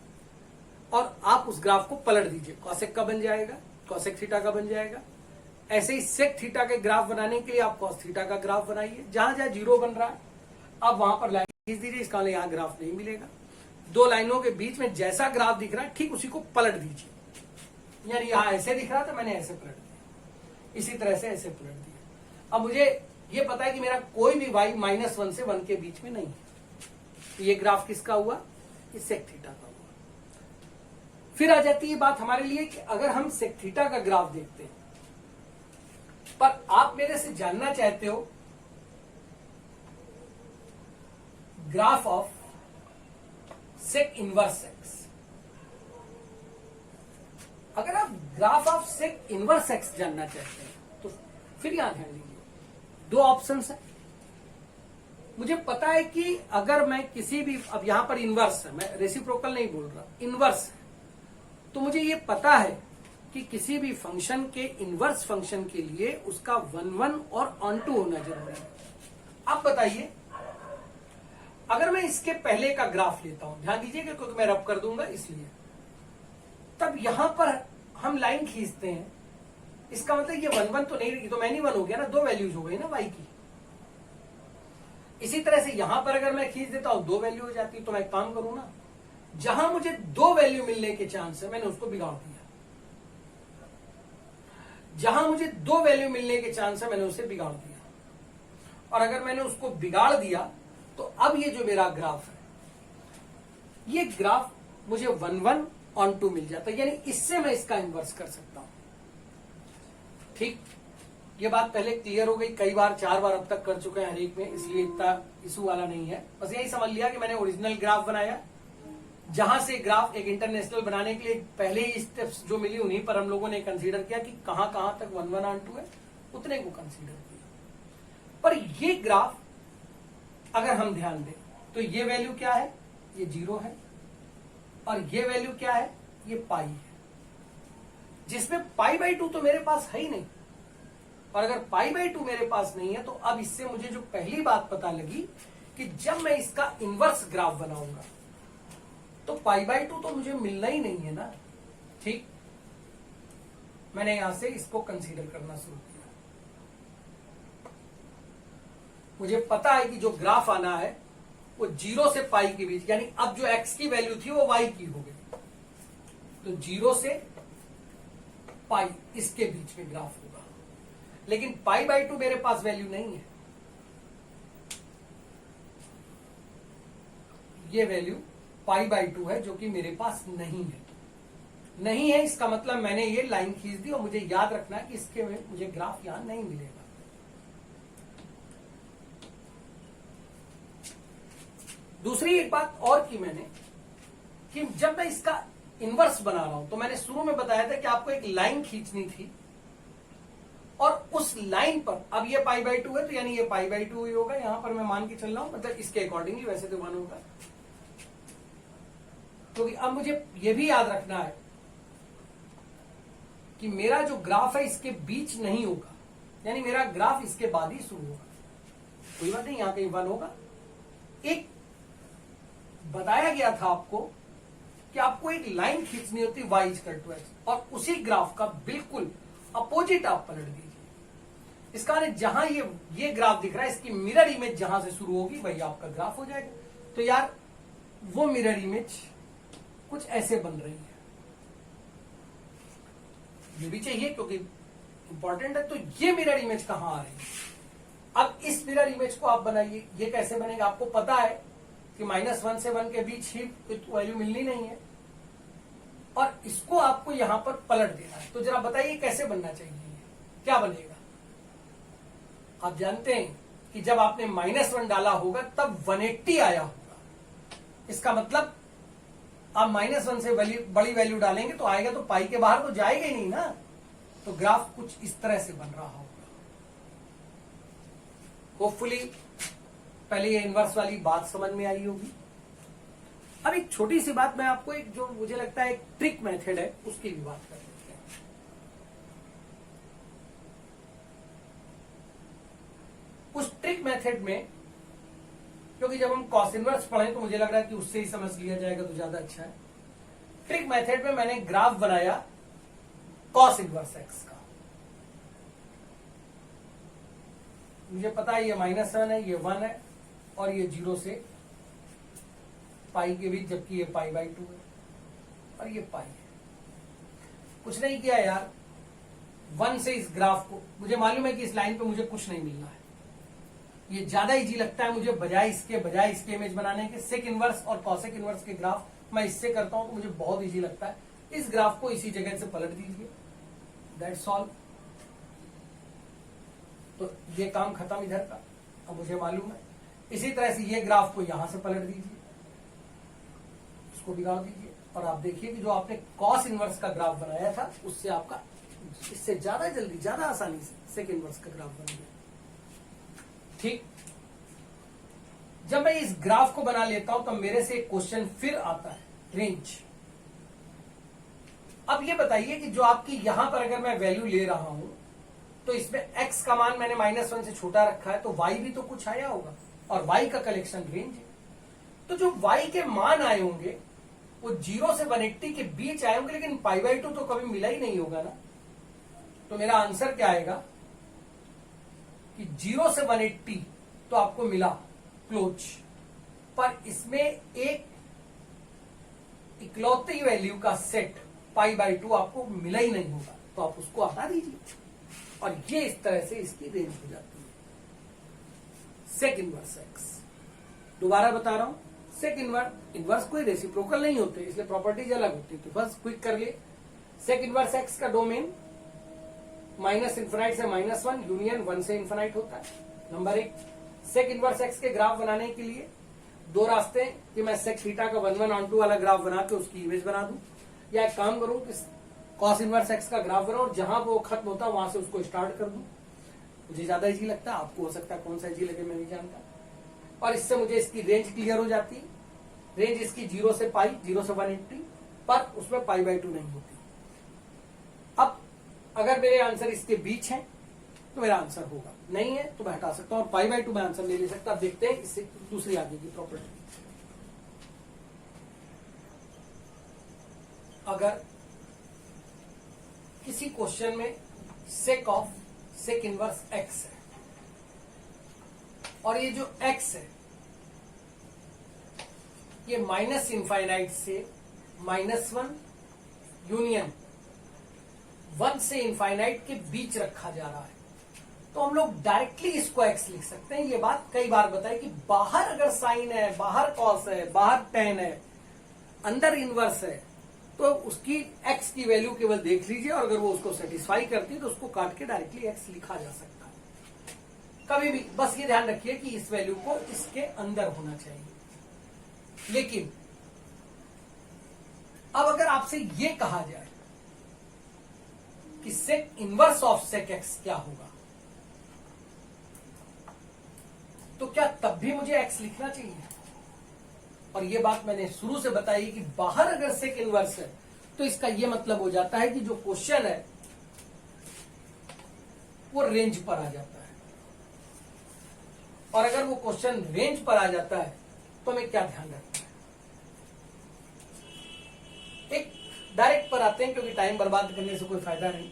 और आप उस ग्राफ को पलट दीजिए। कॉसेक का बन जाएगा, कॉसेक थीटा का बन जाएगा। ऐसे ही सेक थीटा के ग्राफ बनाने के लिए आप कॉस थीटा का ग्राफ बनाइए। जहां जहां जीरो बन रहा है आप वहां पर लाइन खींच दीजिए, इसका यहां ग्राफ नहीं मिलेगा। दो लाइनों के बीच में जैसा ग्राफ दिख रहा है ठीक उसी को पलट दीजिए। यानी यहां ऐसे दिख रहा था, मैंने ऐसे पलट दिया, इसी तरह से ऐसे पलट दिया। अब मुझे ये पता है कि मेरा कोई भी y -1 से 1 के बीच में नहीं है। तो ये ग्राफ किसका हुआ? ये सेक थीटा का हुआ। फिर आ जाती है बात हमारे लिए कि अगर हम सेक थीटा का ग्राफ देखते हैं, पर आप मेरे से जानना चाहते हो graph of sec inverse x. अगर आप graph of sec inverse x जानना चाहते हैं तो फिर यहां ध्यान दीजिए, दो ऑप्शंस है। मुझे पता है कि अगर मैं किसी भी, अब यहां पर इनवर्स है, मैं रेसिप्रोकल नहीं बोल रहा, इनवर्स है, तो मुझे ये पता है कि किसी भी फंक्शन के इनवर्स फंक्शन के लिए उसका 1 और ऑन टू होना जरूरी है। अब बताइए, अगर मैं इसके पहले का ग्राफ लेता हूं, ध्यान दीजिएगा क्योंकि मैं रब कर दूंगा इसलिए, तब यहां पर हम लाइन खींचते हैं, इसका मतलब ये 1 तो नहीं, ये तो मैनी 1 हो गया ना, दो वैल्यूज हो गई ना y की। इसी तरह से यहां पर अगर मैं खींच देता हूं, दो वैल्यू हो जाती, तो मैं काम करूं ना, जहां मुझे दो वैल्यू मिलने के चांस है मैंने उसको बिगाड़ दिया। जहां मुझे दो वैल्यू मिलने के चांस है मैंने उसे बिगाड़ दिया। और अगर मैंने उसको बिगाड़ दिया तो अब ये जो मेरा ग्राफ है, ये ग्राफ मुझे 1 ऑन टू मिल जाता है, यानी इससे मैं इसका इन्वर्स कर सकता हूं। ठीक, ये बात पहले क्लियर हो गई, कई बार 4 बार अब तक कर चुके हैं हर एक में, इसलिए इतना इशू वाला नहीं है। बस यही समझ लिया कि मैंने ओरिजिनल ग्राफ बनाया, जहां से ग्राफ एक इंटरनेशनल बनाने के लिए पहले ही स्टेप्स जो मिली उन्हीं पर हम लोगों ने कंसीडर किया कि कहां कहां तक 1 ऑन टू है, उतने को कंसीडर किया। पर ये ग्राफ अगर हम ध्यान दें तो ये वैल्यू क्या है? ये 0 है, और ये वैल्यू क्या है? ये पाई है, जिसमें π/2 तो मेरे पास है ही नहीं। और अगर π/2 मेरे पास नहीं है तो अब इससे मुझे जो पहली बात पता लगी कि जब मैं इसका इनवर्स ग्राफ बनाऊंगा तो π/2 तो मुझे मिलना ही नहीं है ना। ठीक, मैंने यहां से इसको कंसीडर करना शुरू किया। मुझे पता है कि जो ग्राफ आना है वो 0 से पाई के बीच, यानी अब जो x की वैल्यू थी वो y की हो गई, तो 0 से पाई इसके बीच में ग्राफ होगा। लेकिन π/2 मेरे पास वैल्यू नहीं है, ये वैल्यू π/2 है जो कि मेरे पास नहीं है। नहीं है इसका मतलब मैंने ये लाइन खींच दी, और मुझे याद रखना है कि इसके में मुझे ग्राफ यहां नहीं मिलेगा। दूसरी एक बात और की मैंने कि जब मैं इसका इनवर्स बना रहा हूं तो मैंने शुरू में बताया था कि आपको एक लाइन खींचनी थी, और उस लाइन पर अब ये π/2 है तो यानी ये π/2 ही होगा। यहां पर मैं मान के चल रहा हूं, मतलब इसके अकॉर्डिंगली, वैसे तो 1 होगा। क्योंकि अब मुझे ये भी याद रखना है कि मेरा जो ग्राफ है इसके बीच नहीं होगा, यानी मेरा ग्राफ इसके बाद ही शुरू होगा। कोई बात नहीं, यहां कहीं 1 होगा। एक बताया गया था आपको कि आपको एक लाइन खींचनी होती y = x, और उसी ग्राफ का बिल्कुल अपोजिट आप पलट दीजिए। इसका मतलब जहां ये ग्राफ दिख रहा है, इसकी मिरर इमेज जहां से शुरू होगी वही आपका ग्राफ हो जाएगा। तो यार वो मिरर इमेज कुछ ऐसे बन रही है, ये भी चाहिए क्योंकि इंपॉर्टेंट है। तो ये मिरर इमेज कहां आ रही है? अब इस मिरर इमेज को आप बनाइए। ये कैसे बनेगा? आपको पता है कि -1 से 1 के बीच ही वैल्यू मिलनी नहीं है, और इसको आपको यहां पर पलट देना है। तो जरा बताइए कैसे बनना चाहिए, क्या बनेगा? आप जानते हैं कि जब आपने -1 डाला होगा तब 180 आया होगा। इसका मतलब आप -1 से बड़ी वैल्यू डालेंगे तो आएगा तो पाई के बाहर तो जाएगा ही नहीं ना। तो ग्राफ कुछ इस तरह से बन रहा होगा। होपफुली पहले ये इनवर्स वाली बात समझ में आई होगी। अब एक छोटी सी बात मैं आपको, एक जो मुझे लगता है एक ट्रिक मेथड है, उसकी भी बात कर लेते हैं। उस ट्रिक मेथड में, क्योंकि जब हम कॉस इनवर्स पढ़ें तो मुझे लग रहा है कि उससे ही समझ लिया जाएगा तो ज्यादा अच्छा है। ट्रिक मेथड में मैंने ग्राफ बनाया कॉस इनवर्स एक्स का। मुझे पता है ये -1 है, ये 1 है, और ये 0 से पाई के बीच, जबकि ये π/2 है और ये पाई है। कुछ नहीं किया यार, 1 से इस ग्राफ को, मुझे मालूम है कि इस लाइन पे मुझे कुछ नहीं मिलना है, ये ज्यादा इजी लगता है मुझे बजाय इसके इमेज बनाने के। सेक इनवर्स और कॉसेक इनवर्स के ग्राफ मैं इससे करता हूं तो मुझे बहुत इजी लगता है। इस ग्राफ को इसी जगह से पलट दीजिए, दैट्स ऑल। तो ये काम खत्म इधर का, अब मुझे मालूम है। इसी तरह से ये ग्राफ को यहां से पलट दीजिए, उसको बिगाड़ दीजिए, और आप देखिए कि जो आपने कॉस इनवर्स का ग्राफ बनाया था उससे आपका इससे ज्यादा जल्दी, ज्यादा आसानी से सेक इनवर्स का ग्राफ बन गया। ठीक, जब मैं इस ग्राफ को बना लेता हूं तब मेरे से एक क्वेश्चन फिर आता है, रेंज। अब ये बताइए कि जो आपकी यहां पर अगर मैं वैल्यू ले रहा हूं तो इसमें x का मान मैंने -1 से छोटा रखा है, तो y भी तो कुछ आया होगा, और y का कलेक्शन रेंज है। तो जो y के मान आए होंगे वो 0 से 180 के बीच आए होंगे, लेकिन π/2 तो कभी मिला ही नहीं होगा ना। तो मेरा आंसर क्या आएगा कि 0 से 180 तो आपको मिला क्लोज, पर इसमें एक इकलौती वैल्यू का सेट π/2 आपको मिला ही नहीं होगा, तो आप उसको हटा दीजिए, और ये इस तरह से इसकी रेंज हो जाती है सेक इनवर्स एक्स। दोबारा बता रहा हूं, सेक इनवर्स कोई रेसिप्रोकल नहीं होते, इसलिए प्रॉपर्टीज अलग होती है। तो बस क्विक कर लिए, सेक इनवर्स एक्स का डोमेन -∞ से -1 यूनियन 1 से इन्फिनाइट होता है। नंबर 1, सेक इनवर्स एक्स के ग्राफ बनाने के लिए दो रास्ते हैं कि मैं सेक थीटा का 1/1 वाला ग्राफ बना के उसकी इमेज बना दूं, या एक काम करूं कि कॉस इनवर्स एक्स का ग्राफ बनाऊं और जहां वो खत्म होता है वहां से उसको स्टार्ट कर दूं। मुझे ज्यादा इजी लगता है, आपको हो सकता है कौन सा इजी लगे मैं नहीं जानता। और इससे मुझे इसकी रेंज क्लियर हो जाती है। रेंज इसकी 0 से पाई, 0 से 180, पर उसमें π/2 नहीं होती। अब अगर मेरे आंसर इसके बीच है तो मेरा आंसर होगा, नहीं है तो मैं हटा सकता हूं, और π/2 मैं आंसर नहीं ले सकता। अब देखते हैं इससे दूसरी आगे की प्रॉपर्टी। अगर किसी क्वेश्चन में सेक इनवर्स एक्स है, और ये जो एक्स है ये -∞ से -1 यूनियन 1 से इनफाइनाइट के बीच रखा जा रहा है, तो हम लोग डायरेक्टली इसको एक्स लिख सकते हैं। ये बात कई बार बताई कि बाहर अगर साइन है, बाहर कॉस है, बाहर टेन है, अंदर इनवर्स है, तो उसकी एक्स की वैल्यू केवल देख लीजिए, और अगर वो उसको सेटिस्फाई करती है तो उसको काट के डायरेक्टली एक्स लिखा जा सकता है। कभी भी बस ये ध्यान रखिए कि इस वैल्यू को इसके अंदर होना चाहिए। लेकिन अब अगर आपसे ये कहा जाए कि sec inverse of sec x क्या होगा, तो क्या तब भी मुझे एक्स लिखना चाहिए? और ये बात मैंने शुरू से बताई कि बाहर अगर सेक इनवर्स है तो इसका ये मतलब हो जाता है कि जो क्वेश्चन है वो रेंज पर आ जाता है, और अगर वो क्वेश्चन रेंज पर आ जाता है तो हमें क्या ध्यान रखना है। एक डायरेक्ट पर आते हैं क्योंकि टाइम बर्बाद करने से कोई फायदा नहीं।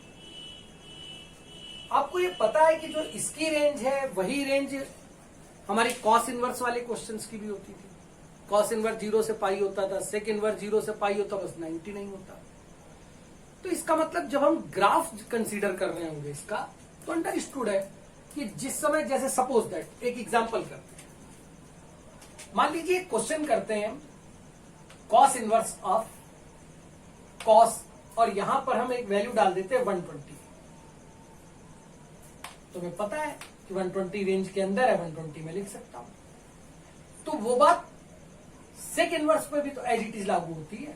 आपको ये पता है कि जो इसकी रेंज है वही रेंज हमारी कॉस इनवर्स वाले क्वेश्चंस की भी होती थी। कॉस इनवर्स 0 से पाई होता था, सेक इनवर्स 0 से पाई होता, बस 90 नहीं होता। तो इसका मतलब जब हम ग्राफ कंसीडर कर रहे होंगे इसका, तो अंडरस्टूड है कि जिस समय, जैसे सपोज दैट एक एग्जांपल करते हैं, मान लीजिए क्वेश्चन करते हैं कॉस इनवर्स ऑफ कॉस, और यहां पर हम एक वैल्यू डाल देते हैं 120। तो हमें पता है कि 120 रेंज के अंदर है, 120 में लिख सकता हूं। तो वो बात सेक इनवर्स पे भी तो एज इट इज लागू होती है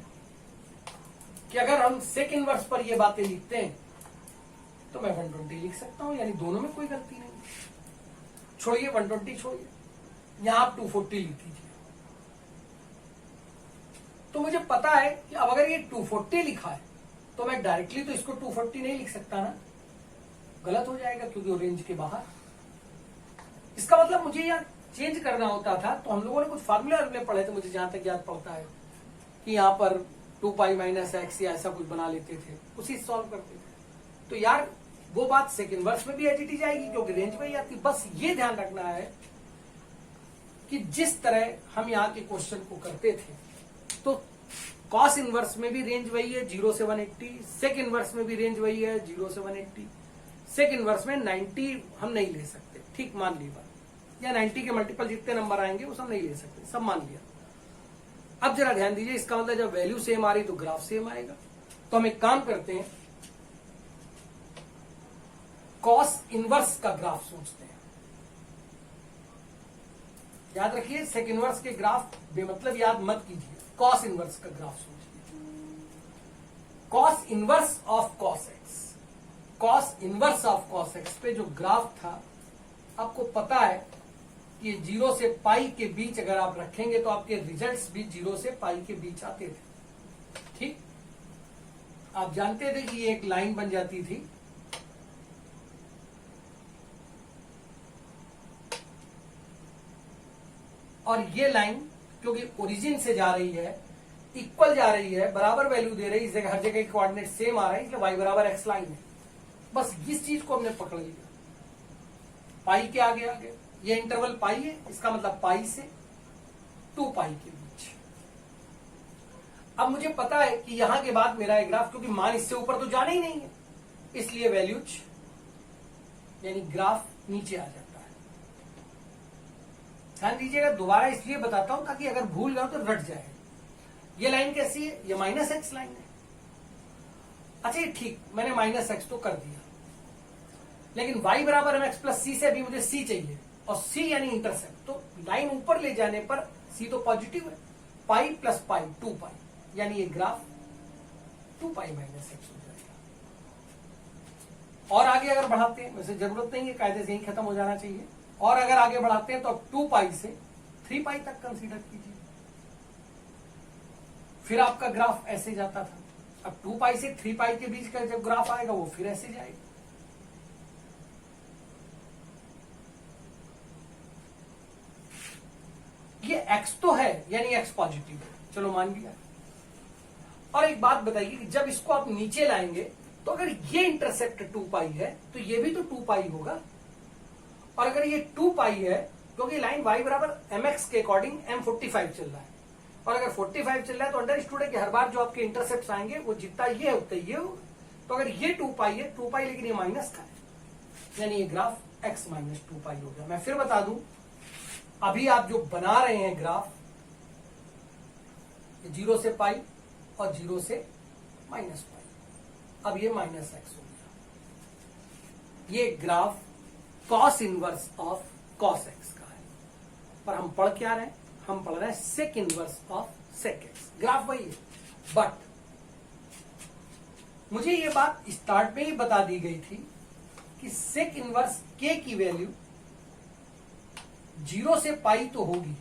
कि अगर हम सेक इनवर्स पर ये बातें लिखते हैं तो मैं 120 लिख सकता हूं, यानी दोनों में कोई गलती नहीं। छोड़िए 120, छोड़िए, यहां आप 240 लिख दीजिए। तो मुझे पता है कि अब अगर ये 240 लिखा है तो मैं डायरेक्टली तो इसको 240 नहीं लिख सकता ना, गलत हो जाएगा क्योंकि वो रेंज के बाहर। इसका मतलब मुझे यहां चेंज करना होता था, तो हम लोगों ने कुछ फार्मूले पढ़े थे, मुझे जहां तक याद पड़ता है कि यहां पर 2 पाई माइनस एक्स या ऐसा कुछ बना लेते थे, उसी सॉल्व करते थे। तो यार वो बात सेक इनवर्स में भी एज इट इज आएगी क्योंकि रेंज में ही आती। बस ये ध्यान रखना है कि जिस तरह हम यहाँ के क्वेश्चन को करते थे, तो कॉस इनवर्स में भी रेंज वही है 0 से 180, सेक इनवर्स में भी रेंज वही है 0 से 180। सेक इनवर्स में 90 हम नहीं ले सकते, ठीक मान ली बात, या 90 के मल्टीपल जितने नंबर आएंगे वो सब नहीं ले सकते, सब मान लिया। अब जरा ध्यान दीजिए, इसका मतलब जब वैल्यू सेम आ रही तो ग्राफ सेम आएगा। तो हम एक काम करते हैं, कॉस इनवर्स का ग्राफ सोचते हैं। याद रखिए, सेक इनवर्स के ग्राफ बेमतलब याद मत कीजिए, कॉस इनवर्स का ग्राफ सोचिए। Cos inverse of cos x, cos inverse of cos x पे जो ग्राफ था, आपको पता है कि 0 से पाई के बीच अगर आप रखेंगे तो आपके रिजल्ट्स भी 0 से पाई के बीच आते थे। ठीक, आप जानते थे कि ये एक लाइन बन जाती थी, और ये लाइन क्योंकि ओरिजिन से जा रही है, इक्वल जा रही है, बराबर वैल्यू दे रही है, हर जगह के कोऑर्डिनेट सेम आ रहे हैं, इसलिए वाई बराबर एक्स लाइन है। बस इस चीज को हमने पकड़ लिया, पाई के आगे आगे ये इंटरवल पाई है, इसका मतलब पाई से 2 पाई के बीच। अब मुझे पता है कि यहां के बाद मेरा ग्राफ, क्योंकि मान इससे ऊपर तो जाना ही नहीं है, इसलिए वैल्यूज यानी ग्राफ नीचे आ जाता है। ध्यान दीजिएगा, दोबारा इसलिए बताता हूं ताकि अगर भूल जाओ तो रट जाए। ये लाइन कैसी है? ये माइनस एक्स लाइन है। अच्छा ये ठीक, मैंने माइनस एक्स तो कर दिया, लेकिन y बराबर एम एक्स प्लस सी से अभी मुझे c चाहिए, और c यानी इंटरसेप्ट। तो लाइन ऊपर ले जाने पर c तो पॉजिटिव है, पाई प्लस पाई 2 पाई, यानी ये ग्राफ 2 पाई माइनस एक्स हो जाएगा। और आगे अगर बढ़ाते हैं, वैसे जरूरत नहीं है, कायदे से ही खत्म हो जाना चाहिए, और अगर आगे बढ़ाते हैं तो अब 2 पाई से 3 पाई तक कंसीडर कीजिए। फिर आपका ग्राफ ऐसे जाता था। अब 2 पाई से 3 पाई के बीच का जब ग्राफ आएगा वो फिर ऐसे जाएगा। ये x तो है, यानी x पॉजिटिव है, चलो मान लिया। और एक बात बताइए कि जब इसको आप नीचे लाएंगे तो अगर ये इंटरसेप्ट 2 पाई है तो ये भी तो 2 पाई होगा, और अगर ये 2 पाई है क्योंकि लाइन y बराबर mx के अकॉर्डिंग m45 चल रहा है, और अगर 45 चल रहा है तो अंडरस्टूड है कि हर बार जो आपके इंटरसेप्ट आएंगे वो जितना ये है उतना ये होगा। तो अगर ये 2 पाई है, 2 पाई लेकिन ये माइनस का है, यानी ये ग्राफ x माइनस 2 पाई हो गया। मैं फिर बता दूं, अभी आप जो बना रहे हैं ग्राफ, 0 से पाई और 0 से माइनस पाई, अब ये माइनस एक्स हो गया। ये graph cos inverse of cos x का है, पर हम पढ़ क्या रहे हैं? हम पढ़ रहे हैं sec inverse of sec x. Graph वही है, बट मुझे ये बात स्टार्ट में ही बता दी गई थी कि सेक इनवर्स के की वैल्यू 0 से पाई तो होगी।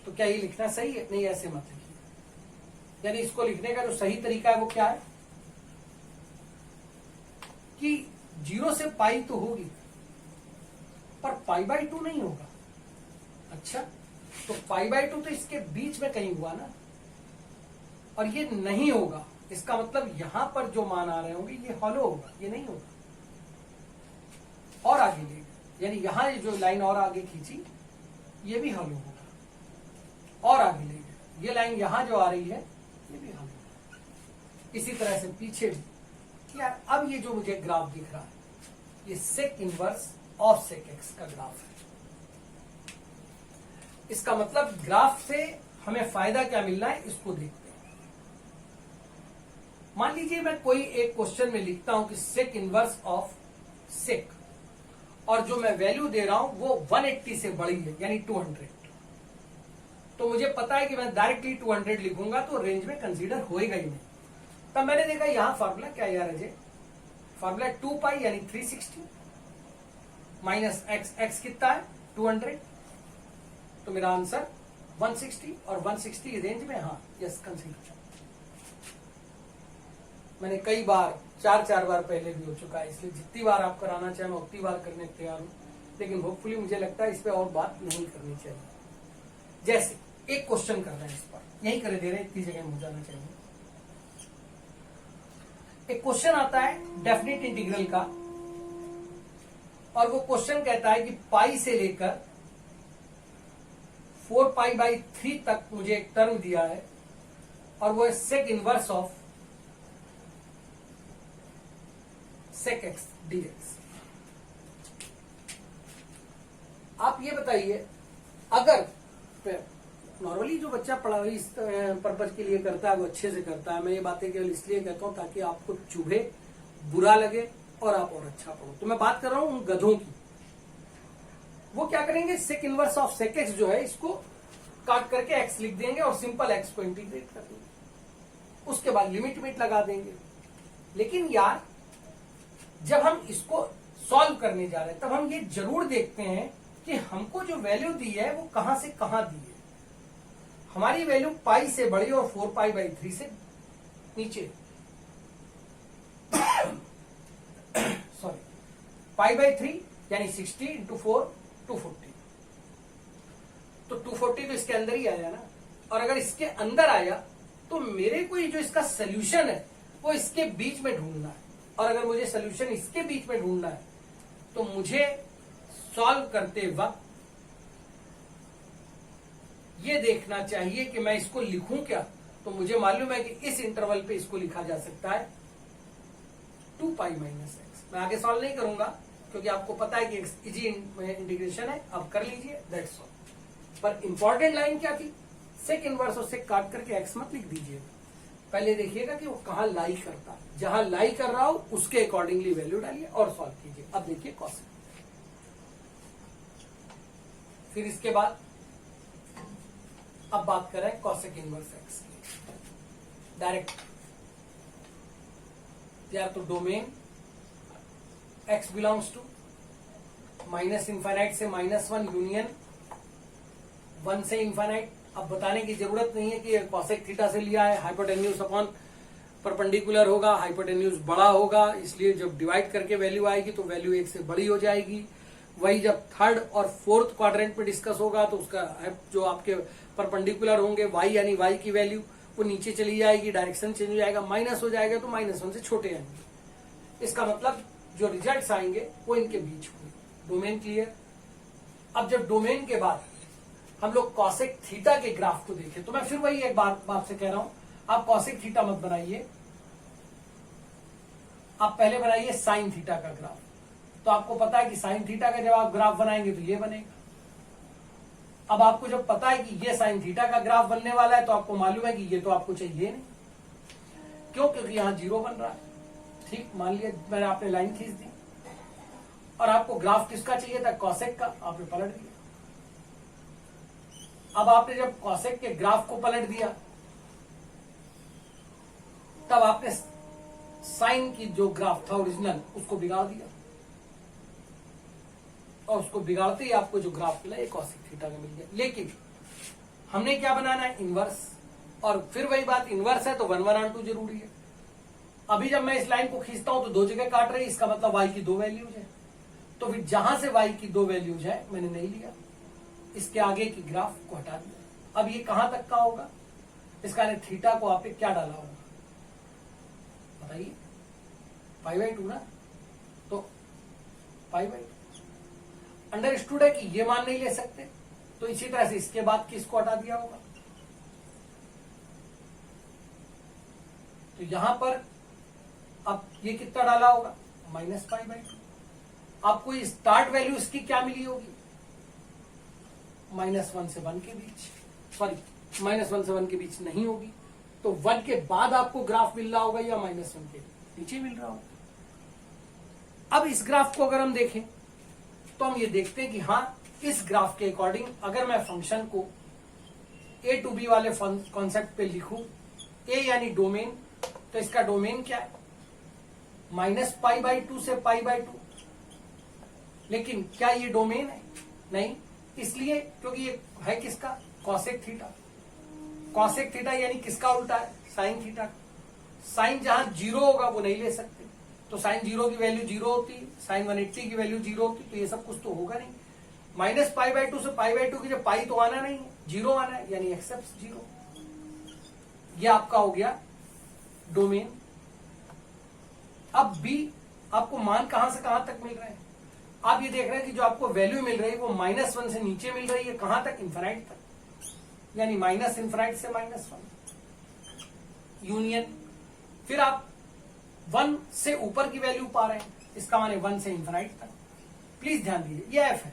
तो क्या ये लिखना सही है? नहीं, ऐसे मत लिखिए। यानी इसको लिखने का जो सही तरीका है वो क्या है कि 0 से पाई तो होगी पर पाई बाई 2 नहीं होगा। अच्छा, तो पाई बाई 2 तो इसके बीच में कहीं हुआ ना, और ये नहीं होगा। इसका मतलब यहां पर जो मान आ रहे होंगे ये हॉलो होगा, ये नहीं होगा। और आगे ले गए, यानी यहां जो लाइन और आगे खींची ये भी हल होगा, और आगे ले गए, ये लाइन यहां जो आ रही है ये भी हल होगा। इसी तरह से पीछे भी यार, अब ये जो मुझे ग्राफ दिख रहा है ये sec inverse of sec x का ग्राफ है। इसका मतलब ग्राफ से हमें फायदा क्या मिलना है इसको देखते हैं। मान लीजिए मैं कोई एक क्वेश्चन में लिखता हूं कि सेक इनवर्स ऑफ सेक, और जो मैं वैल्यू दे रहा हूं वो 180 से बड़ी है यानी 200, तो मुझे पता है कि मैं डायरेक्टली 200 लिखूंगा तो रेंज में कंसीडर होएगा ही नहीं। तब मैंने देखा यहां फॉर्मूला क्या यार अजय, फॉर्मूला 2 पाई यानी 360 माइनस एक्स, एक्स कितना है 200, तो मेरा आंसर 160, और 160 रेंज में, हाँ यस कंसीडर। मैंने कई बार 4 बार पहले भी हो चुका है, इसलिए जितनी बार आप कराना चाहे मैं उतनी बार करने को तैयार हूं, लेकिन होपफुली मुझे लगता है इस पे और बात नहीं करनी चाहिए। जैसे एक क्वेश्चन कर रहे हैं, इस पर यही करे दे रहे हैं, इतनी जगह हो जाना चाहिए। एक क्वेश्चन आता है डेफिनेट इंटीग्रल का, और वो क्वेश्चन कहता है कि पाई से लेकर 4π/3 तक मुझे एक टर्म दिया है, और वो है sec inverse of sec x dx. आप ये बताइए, अगर नॉर्मली जो बच्चा पढ़ाई इस पर्पज के लिए करता है वो अच्छे से करता है, मैं ये बातें केवल इसलिए कहता हूं ताकि आपको चुभे, बुरा लगे और आप और अच्छा पढ़ो। तो मैं बात कर रहा हूं उन गधों की। वो क्या करेंगे, sec inverse of sec x जो है इसको काट करके एक्स लिख देंगे और सिंपल एक्स को इंटीग्रेट कर देंगे, उसके बाद लिमिट लगा देंगे। लेकिन यार जब हम इसको सॉल्व करने जा रहे हैं तब हम ये जरूर देखते हैं कि हमको जो वैल्यू दी है वो कहां से कहां दी है। हमारी वैल्यू पाई से बड़ी और 4π/3 से नीचे, सॉरी π/3 यानी 60 × 4 240, तो 240 तो इसके अंदर ही आया ना, और अगर इसके अंदर आया तो मेरे को जो इसका सोल्यूशन है वो इसके बीच में ढूंढना है, और अगर मुझे सोल्यूशन इसके बीच में ढूंढना है तो मुझे सॉल्व करते वक्त ये देखना चाहिए कि मैं इसको लिखूं क्या। तो मुझे मालूम है कि इस इंटरवल पे इसको लिखा जा सकता है 2π - x। मैं आगे सॉल्व नहीं करूंगा क्योंकि आपको पता है कि इजी इंटीग्रेशन है, अब कर लीजिए, दैट्स ऑल। पर इंपॉर्टेंट लाइन क्या थी, सेक इनवर्स और सेक काट करके एक्स मत लिख दीजिएगा, पहले देखिएगा कि वो कहां लाई करता है, जहां लाई कर रहा हो उसके अकॉर्डिंगली वैल्यू डालिए और सॉल्व कीजिए। अब देखिए कॉसेक, फिर इसके बाद अब बात करें कॉसेक इनवर्स एक्स की। डायरेक्ट या तो डोमेन x बिलोंग्स टू -∞ से -1 यूनियन 1 से इन्फाइनाइट। अब बताने की जरूरत नहीं है कि कॉसेक थीटा से लिया है, हाइपोटेन्यूज अपॉन परपेंडिकुलर होगा, हाइपोटेन्यूज बड़ा होगा, इसलिए जब डिवाइड करके वैल्यू आएगी तो वैल्यू 1 से बड़ी हो जाएगी। वही जब थर्ड और फोर्थ क्वाड्रेंट में डिस्कस होगा तो उसका जो आपके परपेंडिकुलर होंगे y यानी y की वैल्यू वो नीचे चली जाएगी, डायरेक्शन चेंज हो जाएगा, माइनस हो जाएगा तो -1 से छोटे आएंगे। इसका मतलब जो रिजल्ट्स आएंगे वो इनके बीच होंगे। Domain clear. अब जब डोमेन के बाद हम लोग कॉसेक थीटा के ग्राफ को देखें तो मैं फिर वही एक बात आपसे कह रहा हूं, आप कॉसेक थीटा मत बनाइए, आप पहले बनाइए साइन थीटा का ग्राफ। तो आपको पता है कि साइन थीटा का जब आप ग्राफ बनाएंगे तो ये बनेगा। अब आपको जब पता है कि ये साइन थीटा का ग्राफ बनने वाला है तो आपको मालूम है कि ये तो आपको चाहिए नहीं, क्यों, क्योंकि यहां 0 बन रहा है। ठीक, मान लिया मैंने आपने लाइन खींच दी और आपको ग्राफ किसका चाहिए था, कॉसेक का, आपने पलट दिया। अब आपने जब कॉसेक के ग्राफ को पलट दिया तब आपने साइन की जो ग्राफ था ओरिजिनल उसको बिगाड़ दिया, और उसको बिगाड़ते ही आपको जो ग्राफ मिला एक कॉसेक थीटा का मिल गया। लेकिन हमने क्या बनाना है, इनवर्स, और फिर वही बात, इनवर्स है तो 1/2 जरूरी है। अभी जब मैं इस लाइन को खींचता हूं तो 2 जगह काट रही है, इसका मतलब y की 2 वैल्यूज है, तो फिर जहां से y की 2 वैल्यूज है मैंने नहीं लिया, इसके आगे की ग्राफ को हटा दिया। अब ये कहां तक का होगा, इसका थीटा को आपने क्या डाला होगा बताइए, π/2 ना, तो π/2 अंडरस्टूड है कि ये मान नहीं ले सकते, तो इसी तरह से इसके बाद किसको हटा दिया होगा। तो यहां पर अब ये कितना डाला होगा, -π/2। आपको स्टार्ट वैल्यू इसकी क्या मिली होगी, -1 से 1 के बीच, सॉरी -1 से 1 के बीच नहीं होगी, तो 1 के बाद आपको ग्राफ मिल रहा होगा या -1 के नीचे मिल रहा होगा। अब इस ग्राफ को अगर हम देखें तो हम ये देखते हैं कि हाँ, इस ग्राफ के अकॉर्डिंग अगर मैं फंक्शन को a to b वाले कॉन्सेप्ट पे लिखूं, a यानी डोमेन, तो इसका डोमेन क्या है, -π/2 से π/2। लेकिन क्या ये डोमेन है, नहीं, इसलिए क्योंकि ये है किसका, कॉसेक थीटा। कॉसेक थीटा यानी किसका उल्टा है, साइन थीटा। साइन जहां 0 होगा वो नहीं ले सकते, तो साइन 0 की वैल्यू 0 होती है, साइन 180 की वैल्यू 0 होती है, तो ये सब कुछ तो होगा नहीं। -π/2 से π/2 की जो पाई तो आना नहीं है, 0 आना है, यानी एक्सेप्ट 0। ये आपका हो गया डोमेन। अब बी, आपको मान कहां से कहां तक मिल रहे हैं, आप ये देख रहे हैं कि जो आपको वैल्यू मिल रही है वो -1 से नीचे मिल रही है, कहां तक, इन्फिनाइट तक, यानी -∞ से -1 यूनियन। फिर आप 1 से ऊपर की वैल्यू पा रहे हैं, इसका माने 1 से इन्फिनाइट तक। प्लीज ध्यान दीजिए, ये एफ है।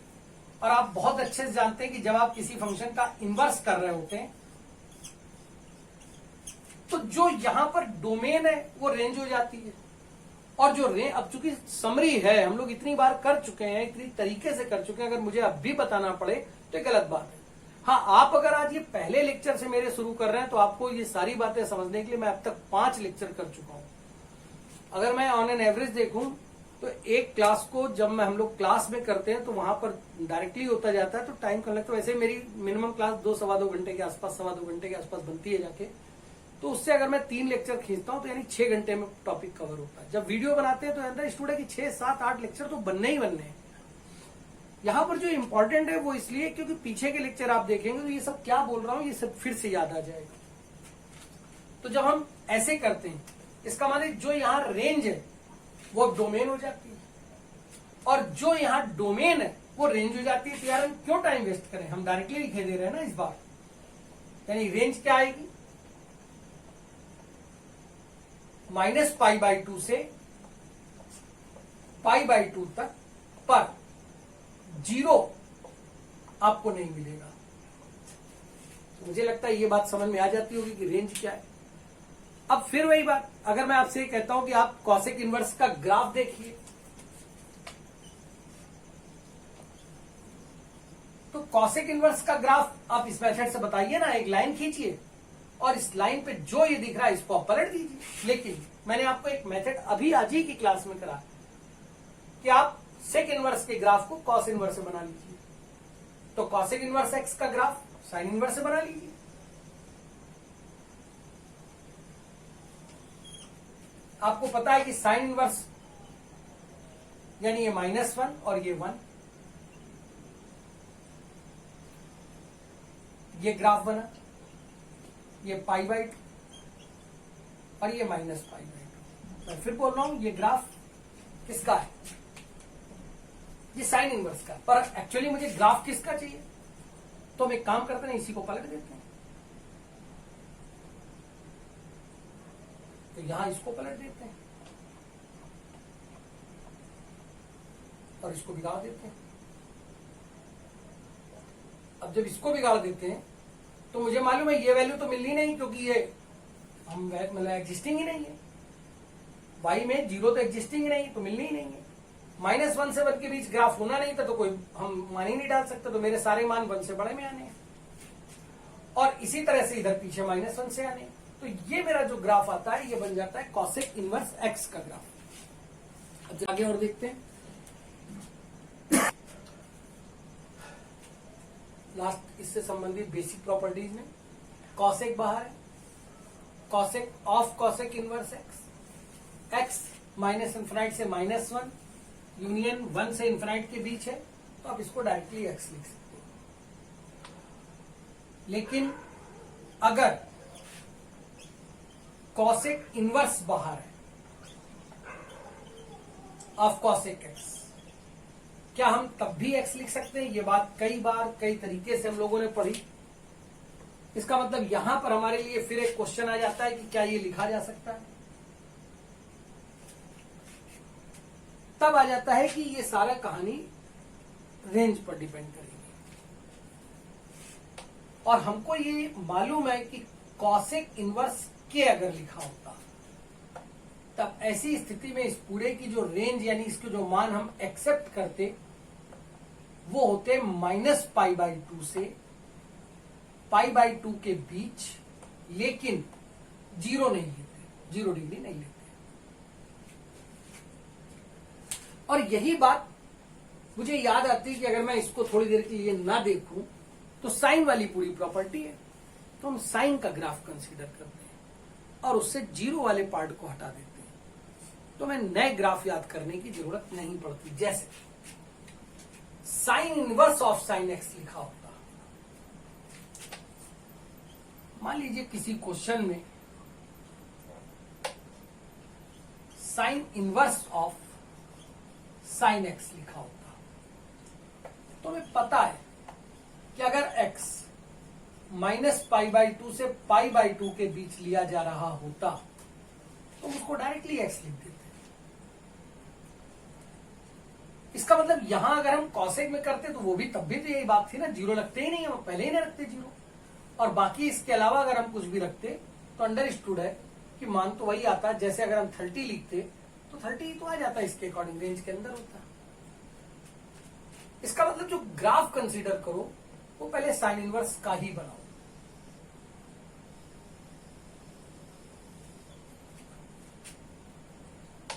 और आप बहुत अच्छे से जानते हैं कि जब आप किसी फंक्शन का इनवर्स कर रहे होते हैं तो जो यहां पर डोमेन है वो रेंज हो जाती है, और जो रेंज, अब चूंकि समरी है, हम लोग इतनी बार कर चुके हैं, इतनी तरीके से कर चुके हैं, अगर मुझे अब भी बताना पड़े तो ये गलत बात है। हाँ, आप अगर आज ये पहले लेक्चर से मेरे शुरू कर रहे हैं तो आपको ये सारी बातें समझने के लिए मैं अब तक 5 लेक्चर कर चुका हूं। अगर मैं ऑन एन एवरेज देखूं तो एक क्लास को जब मैं हम लोग क्लास में करते हैं तो वहां पर डायरेक्टली होता जाता है, तो टाइम कम लगता है। वैसे मेरी मिनिमम क्लास 2-2.25 घंटे के आसपास, 2.25 घंटे के आसपास बनती है जाके, तो उससे अगर मैं 3 लेक्चर खींचता हूं तो यानी 6 घंटे में टॉपिक कवर होता है। जब वीडियो बनाते हैं तो अंदर स्टूडेंट की 6, 7, 8 लेक्चर तो बनने ही बनने हैं। यहां पर जो इंपॉर्टेंट है वो इसलिए क्योंकि पीछे के लेक्चर आप देखेंगे तो ये सब क्या बोल रहा हूं ये सब फिर से याद आ जाएगा। तो जब हम ऐसे करते हैं, इसका मतलब जो यहां रेंज है वो डोमेन हो जाती है, और जो यहां डोमेन है वो रेंज हो जाती है। तो यार हम क्यों टाइम वेस्ट करें, हम डायरेक्टली लिखे दे रहे हैं ना इस बार। यानी रेंज क्या आएगी, -π/2 से π/2 तक, पर 0 आपको नहीं मिलेगा। तो मुझे लगता है ये बात समझ में आ जाती होगी कि रेंज क्या है। अब फिर वही बात, अगर मैं आपसे कहता हूं कि आप कॉसेक इनवर्स का ग्राफ देखिए, तो कॉसेक इनवर्स का ग्राफ आप इस मेथड से बताइए ना, एक लाइन खींचिए और इस लाइन पे जो ये दिख रहा है इसको आप पलट दीजिए। लेकिन मैंने आपको एक मेथड अभी आज ही की क्लास में करा कि आप सेक इनवर्स के ग्राफ को कॉस इनवर्स से बना लीजिए। तो कॉसेक इनवर्स एक्स का ग्राफ साइन इनवर्स से बना लीजिए। आपको पता है कि साइन इनवर्स यानी ये -1 और ये 1, ये ग्राफ बना, ये π/2 और ये -π/2। मैं फिर बोल रहा हूं ये ग्राफ किसका है, ये साइन इनवर्स का। पर एक्चुअली मुझे ग्राफ किसका चाहिए, तो हम एक काम करते हैं, इसी को पलट देते हैं। तो यहां इसको पलट देते हैं और इसको बिगाड़ देते हैं। अब जब इसको बिगाड़ देते हैं तो मुझे मालूम है ये वैल्यू तो मिलनी नहीं, क्योंकि ये हम मतलब एग्जिस्टिंग ही नहीं है, y में 0 तो एग्जिस्टिंग ही नहीं, तो मिलनी ही नहीं है। -1 से 1 के बीच ग्राफ होना नहीं था तो कोई हम मान ही नहीं डाल सकते, तो मेरे सारे मान 1 से बड़े में आने हैं, और इसी तरह से इधर पीछे -1 से आने। तो ये मेरा जो ग्राफ आता है ये बन जाता है कॉसेक इनवर्स एक्स का ग्राफ। अब आगे और देखते हैं, लास्ट इससे संबंधित बेसिक प्रॉपर्टीज में कॉसेक बाहर है, cosec of cosec inverse x, x -∞ से -1 यूनियन 1 से इन्फिनाइट के बीच है, तो आप इसको डायरेक्टली एक्स लिख सकते हो। लेकिन अगर कॉसेक इनवर्स बाहर है ऑफ कॉसेक एक्स, क्या हम तब भी x लिख सकते हैं? ये बात कई बार कई तरीके से हम लोगों ने पढ़ी। इसका मतलब यहां पर हमारे लिए फिर एक क्वेश्चन आ जाता है कि क्या ये लिखा जा सकता है? तब आ जाता है कि ये सारा कहानी रेंज पर डिपेंड करेगी। और हमको ये मालूम है कि कॉसेक इनवर्स के अगर लिखा होता, तब ऐसी स्थिति में इस पूरे की जो रेंज यानी इसके जो मान हम एक्सेप्ट करते वो होते -π/2 से π/2 के बीच, लेकिन 0 नहीं लेते, 0 डिग्री नहीं लेते। और यही बात मुझे याद आती है कि अगर मैं इसको थोड़ी देर के लिए ना देखूं तो साइन वाली पूरी प्रॉपर्टी है, तो हम साइन का ग्राफ कंसीडर करते हैं और उससे 0 वाले पार्ट को हटा देते हैं, तो मैं नए ग्राफ याद करने की जरूरत नहीं पड़ती। जैसे sign inverse of sine x लिखा होता, मान लीजिए किसी क्वेश्चन में sign inverse of sine x लिखा होता, तो हमें पता है कि अगर x -π/2 से π/2 के बीच लिया जा रहा होता तो उसको डायरेक्टली x लिख देते। इसका मतलब यहां अगर हम कॉसेक में करते तो वो भी तब भी तो यही बात थी ना, 0 लगते ही नहीं, हम पहले ही नहीं रखते 0। और बाकी इसके अलावा अगर हम कुछ भी रखते तो अंडरस्टूड है कि मान तो वही आता। जैसे अगर हम 30 लिखते तो 30 ही तो आ जाता, इसके अकॉर्डिंग रेंज के अंदर होता। इसका मतलब जो ग्राफ कंसीडर करो वो पहले साइन इनवर्स का ही बनाओ।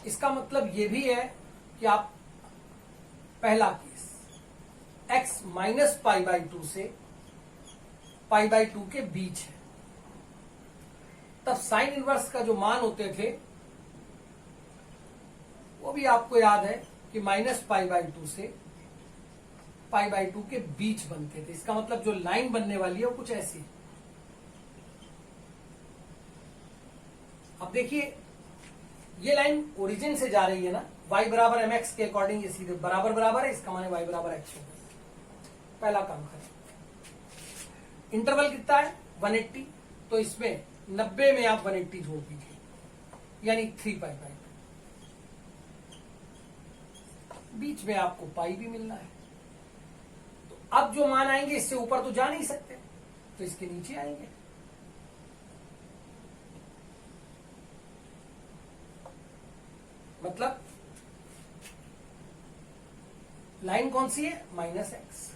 इसका मतलब ये भी है कि आप पहला केस x -π/2 से π/2 के बीच है, तब साइन इनवर्स का जो मान होते थे वो भी आपको याद है कि -π/2 से π/2 के बीच बनते थे। इसका मतलब जो लाइन बनने वाली है वो कुछ ऐसी। अब देखिए ये लाइन ओरिजिन से जा रही है ना, y बराबर mx के अकॉर्डिंग ये सीधे बराबर बराबर है, इसका माने y बराबर x होगा। पहला काम खत्म। इंटरवल कितना है 180, तो इसमें 90 में आप 180 जोड़ दीजिए यानी 3π/2। बीच में आपको पाई भी मिलना है, तो अब जो मान आएंगे इससे ऊपर तो जा नहीं सकते, तो इसके नीचे आएंगे। मतलब लाइन कौन सी है -x।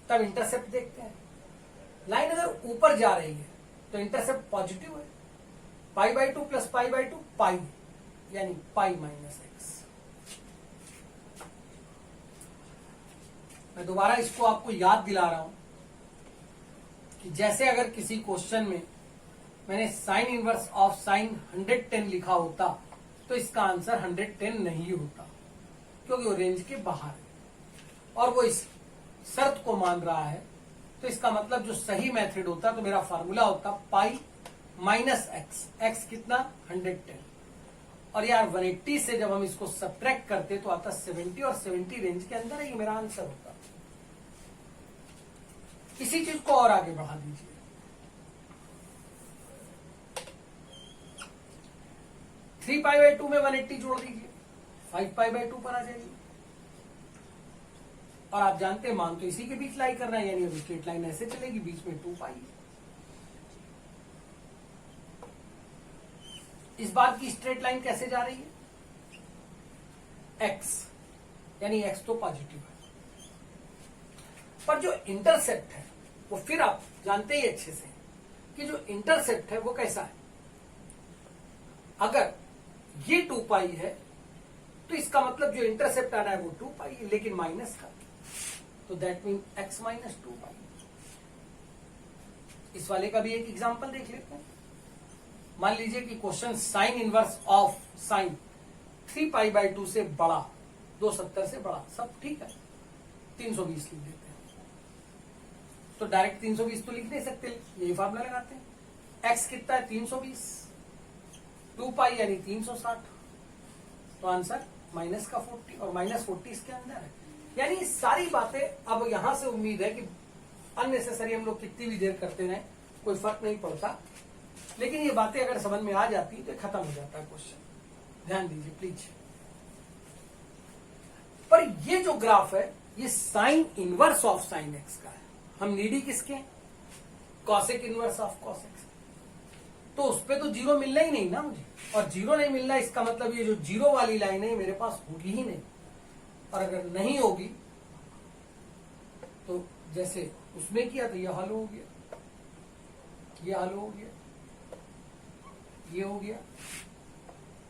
तब इंटरसेप्ट देखते हैं। लाइन अगर ऊपर जा रही है तो इंटरसेप्ट पॉजिटिव है, π/2 + π/2 पाई यानी π-x। मैं दोबारा इसको आपको याद दिला रहा हूं कि जैसे अगर किसी क्वेश्चन में मैंने साइन इनवर्स ऑफ साइन 110 लिखा होता तो इसका आंसर 110 नहीं होता, क्योंकि वो रेंज के बाहर है और वो इस शर्त को मान रहा है। तो इसका मतलब जो सही मेथड होता तो मेरा फार्मूला होता π-x। x कितना 110, और यार 180 से जब हम इसको सब्ट्रैक्ट करते तो आता 70, और 70 रेंज के अंदर है, ये मेरा आंसर होता। इसी चीज को और आगे बढ़ा दीजिए। थ्री π/2 में 180 जोड़ दीजिए, 5π/2 पर आ जाएगी। और आप जानते हैं मान तो इसी के बीच लाई करना है, यानी स्ट्रेट लाइन ऐसे चलेगी, बीच में 2π। इस बार की स्ट्रेट लाइन कैसे जा रही है, x यानी x तो पॉजिटिव है, पर जो इंटरसेप्ट है वो फिर आप जानते ही अच्छे से कि जो इंटरसेप्ट है वो कैसा है। अगर ये 2π है तो इसका मतलब जो इंटरसेप्ट आ रहा है वो 2π है, लेकिन माइनस का, तो दैट मीन x - 2π। इस वाले का भी एक एग्जांपल देख लेते हैं। मान लीजिए कि question sine inverse of sine 3π/2 से बड़ा, 270 से बड़ा, सब ठीक है, 320 लिख देते हैं। तो डायरेक्ट 320 तो लिख नहीं सकते, यही फार्मूला लगाते हैं। x कितना है 320, 2π यानी 360, तो आंसर -40, और -40 इसके अंदर है, यानी ये सारी बातें अब यहां से उम्मीद है कि अननेसेसरी हम लोग कितनी भी देर करते रहे कोई फर्क नहीं पड़ता, लेकिन ये बातें अगर समझ में आ जाती तो खत्म हो जाता है क्वेश्चन। ध्यान दीजिए प्लीज। पर ये जो ग्राफ है ये sign inverse of sine x का है। हम नीडी किसके? Cosec inverse of cos x. तो उस पर तो जीरो मिलना ही नहीं ना मुझे, और जीरो नहीं मिलना इसका मतलब ये जो जीरो वाली लाइन है मेरे पास होगी ही नहीं, और अगर नहीं होगी तो जैसे उसमें किया तो ये हल हो गया, ये हल हो गया, ये हो गया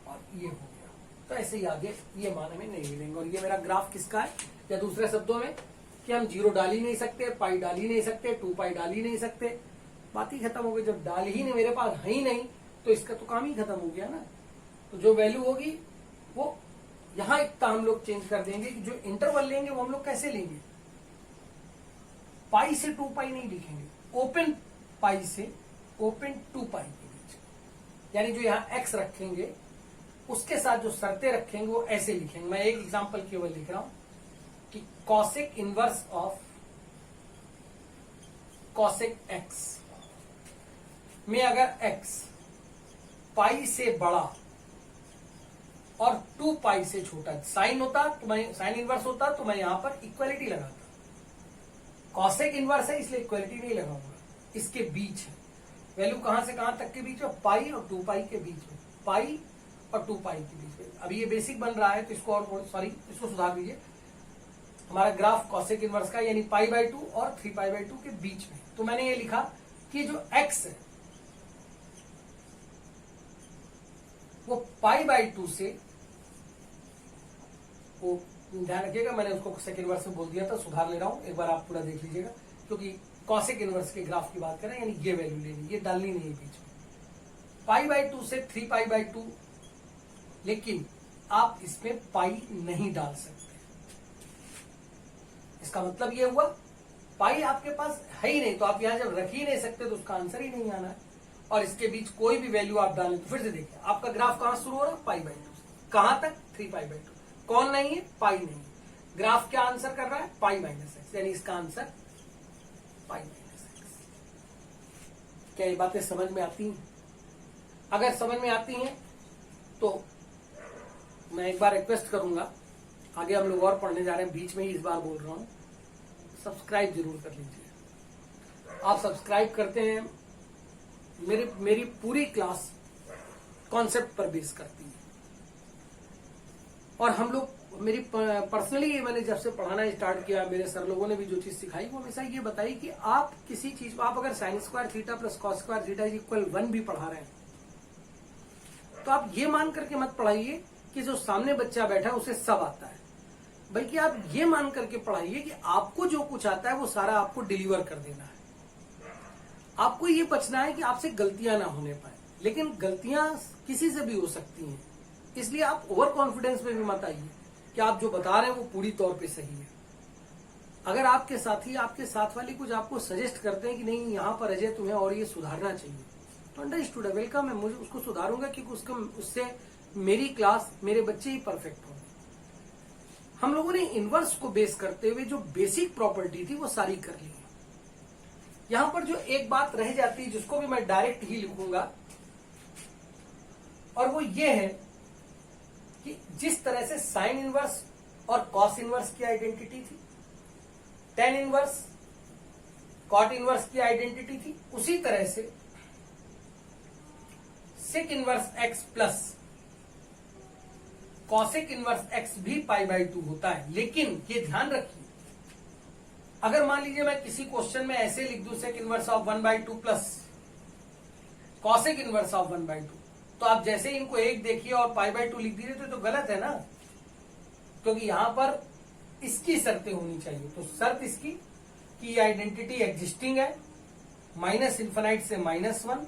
और ये हो गया। तो ऐसे ही आगे ये मान हमें नहीं मिलेंगे। और ये मेरा ग्राफ किसका है, या दूसरे शब्दों में कि हम जीरो डाल ही नहीं सकते, पाई डाल ही नहीं सकते, 2 पाई डाल ही नहीं सकते, बात ही खत्म हो गई। जब डाल ही नहीं, मेरे पास है ही नहीं, तो इसका तो काम ही खत्म हो गया ना। तो जो वैल्यू होगी वो यहां इतना हम लोग चेंज कर देंगे कि जो इंटरवल लेंगे वो हम लोग कैसे लेंगे, पाई से 2 पाई नहीं लिखेंगे, ओपन पाई से ओपन 2 पाई के बीच। यानी जो यहां एक्स रखेंगे उसके साथ जो शर्तें रखेंगे वो ऐसे लिखेंगे। मैं एक एग्जांपल केवल लिख रहा हूं कि cosec inverse of cosec x में अगर एक्स पाई से बड़ा और 2 पाई से छोटा साइन होता तो मैं साइन इनवर्स होता तो मैं यहां पर इक्वलिटी लगाता। कॉसेक इनवर्स है इसलिए इक्वलिटी नहीं लगाऊंगा, इसके बीच है। वैल्यू कहां से कहां तक के बीच में? पाई और 2 पाई के बीच में, पाई और 2 पाई के बीच में। अभी ये बेसिक बन रहा है तो इसको और सॉरी इसको सुधार दीजिए। हमारा ग्राफ कॉसेक इनवर्स का यानी पाई बाई 2 और 3 पाई बाई 2 के बीच में। तो मैंने ये लिखा कि जो एक्स है वो पाई बाई 2 से, वो ध्यान रखिएगा मैंने उसको कॉसेक इनवर्स में बोल दिया था, सुधार ले रहा हूं, एक बार आप पूरा देख लीजिएगा, क्योंकि कॉसेक इनवर्स के ग्राफ की बात करें यानी ये वैल्यू लेनी, ये डालनी नहीं है बीच में। पाई बाई 2 से 3 पाई बाई 2, लेकिन आप इसमें पाई नहीं डाल सकते। इसका मतलब ये हुआ पाई आपके पास है ही नहीं, तो आप यहां जब रख ही नहीं सकते तो उसका आंसर ही नहीं आना है। और इसके बीच कोई भी वैल्यू आप डालें तो फिर से देखिए आपका ग्राफ कहां शुरू हो रहा है? पाई बाई 2 कहां तक? 3 पाई बाई 2। कौन नहीं है? पाई नहीं है। ग्राफ क्या आंसर कर रहा है? पाई माइनस एक्स, यानी इसका आंसर पाई माइनस एक्स। क्या ये बातें समझ में आती हैं? अगर समझ में आती हैं तो मैं एक बार रिक्वेस्ट करूंगा, आगे हम लोग और पढ़ने जा रहे हैं, बीच में ही इस बार बोल रहा हूं, सब्सक्राइब जरूर कर लीजिए। आप सब्सक्राइब करते हैं, मेरी पूरी क्लास कॉन्सेप्ट पर बेस करती है। और हम लोग, मेरी पर्सनली मैंने जब से पढ़ाना स्टार्ट किया, मेरे सर लोगों ने भी जो चीज सिखाई वो हमेशा ये बताई कि आप किसी चीज को, आप अगर sine square theta plus cos square theta equal 1 भी पढ़ा रहे हैं तो आप ये मान करके मत पढ़ाइए कि जो सामने बच्चा बैठा है उसे सब आता है, बल्कि आप ये मान करके पढ़ाइए कि आपको जो कुछ आता है वो सारा आपको डिलीवर कर देना है। आपको ये बचना है कि आपसे गलतियां ना होने पाए, लेकिन गलतियां किसी से भी हो सकती हैं, इसलिए आप ओवर कॉन्फिडेंस में भी मत आइए कि आप जो बता रहे हैं वो पूरी तौर पे सही है। अगर आपके साथी, आपके साथ वाले कुछ आपको सजेस्ट करते हैं कि नहीं यहां पर अजय तुम्हें और ये सुधारना चाहिए, तो अंडरस्टूड है, वेलकम है, मुझे उसको सुधारूंगा क्योंकि उससे मेरी क्लास, मेरे बच्चे ही परफेक्ट होंगे। हम लोगों ने इनवर्स को बेस करते हुए जो बेसिक प्रॉपर्टी थी वो सारी कर ली। यहां पर जो एक बात रह जाती है जिसको भी मैं डायरेक्ट ही लिखूंगा, और वो ये है कि जिस तरह से साइन इनवर्स और कॉस इनवर्स की आइडेंटिटी थी, टेन इनवर्स कॉट इनवर्स की आइडेंटिटी थी, उसी तरह से sec inverse x plus cosec inverse x भी पाई बाई 2 होता है। लेकिन ये ध्यान रखिए, अगर मान लीजिए मैं किसी क्वेश्चन में ऐसे लिख दूं sec inverse of 1/2 plus cosec inverse of 1/2, तो आप जैसे इनको एक देखिए और पाई बाई 2 लिख दीजिए तो गलत है ना, क्योंकि यहां पर इसकी शर्तें होनी चाहिए। तो शर्त इसकी कि आइडेंटिटी एग्जिस्टिंग है, माइनस इन्फाइनाइट से -1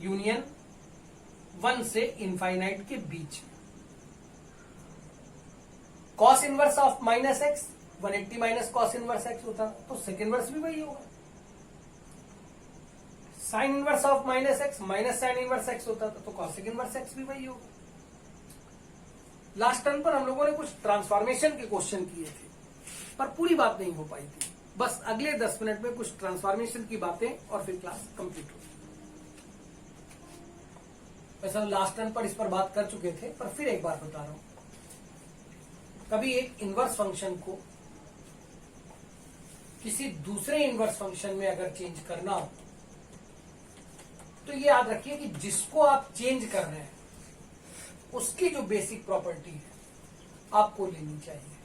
यूनियन 1 से इनफाइनाइट के बीच में। Cos inverse of minus x 180 minus cos inverse x होता, तो सेक इनवर्स भी वही होगा। Sign inverse of minus x minus sine inverse x होता था, तो कॉसेक इनवर्स एक्स भी वही होगा। लास्ट टर्म पर हम लोगों ने कुछ ट्रांसफॉर्मेशन के क्वेश्चन किए थे, पर पूरी बात नहीं हो पाई थी। बस अगले 10 मिनट में कुछ ट्रांसफॉर्मेशन की बातें और फिर क्लास कंप्लीट होगी। वैसे लास्ट टर्न पर इस पर बात कर चुके थे, पर फिर एक बार बता रहा हूं। कभी एक इनवर्स फंक्शन को किसी दूसरे इनवर्स फंक्शन में अगर चेंज करना हो तो ये याद रखिए कि जिसको आप चेंज कर रहे हैं उसकी जो बेसिक प्रॉपर्टी है आपको लेनी चाहिए,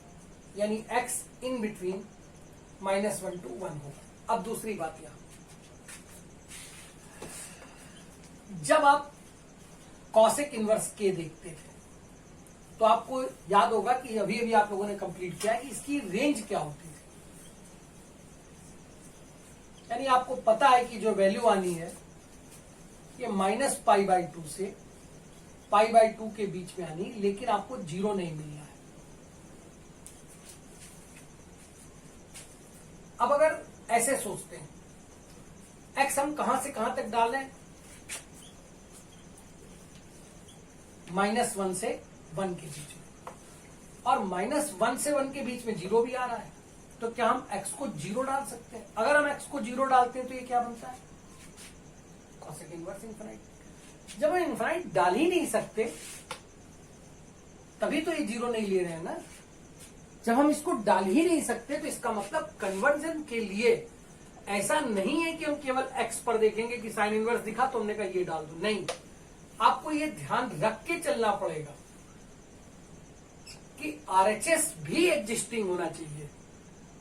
यानी x इन बिटवीन -1 to 1 होगा। अब दूसरी बात यहां, जब आप कॉसेक इनवर्स के देखते थे तो आपको याद होगा कि अभी अभी आप लोगों ने कंप्लीट किया है कि इसकी रेंज क्या होती है। यानी आपको पता है कि जो वैल्यू आनी है ये -π/2 से π/2 के बीच में आनी, लेकिन आपको 0 नहीं मिलना है। अब अगर ऐसे सोचते हैं, x हम कहां से कहां तक डाल रहे हैं, -1 से 1 के बीच में, और -1 से 1 के बीच में 0 भी आ रहा है, तो क्या हम x को 0 डाल सकते हैं? अगर हम x को 0 डालते हैं तो ये क्या बनता है, कॉसेक इनवर्स इनफिनाइट। जब हम इनफिनाइट डाल ही नहीं सकते तभी तो ये 0 नहीं ले रहे हैं ना। जब हम इसको डाल ही नहीं सकते तो इसका मतलब कन्वर्जन के लिए ऐसा नहीं है कि हम केवल x पर देखेंगे कि साइन इनवर्स दिखा तो हमने कहा ये डाल दो, नहीं। आपको ये ध्यान रख के चलना पड़ेगा कि RHS भी एग्जिस्टिंग होना चाहिए।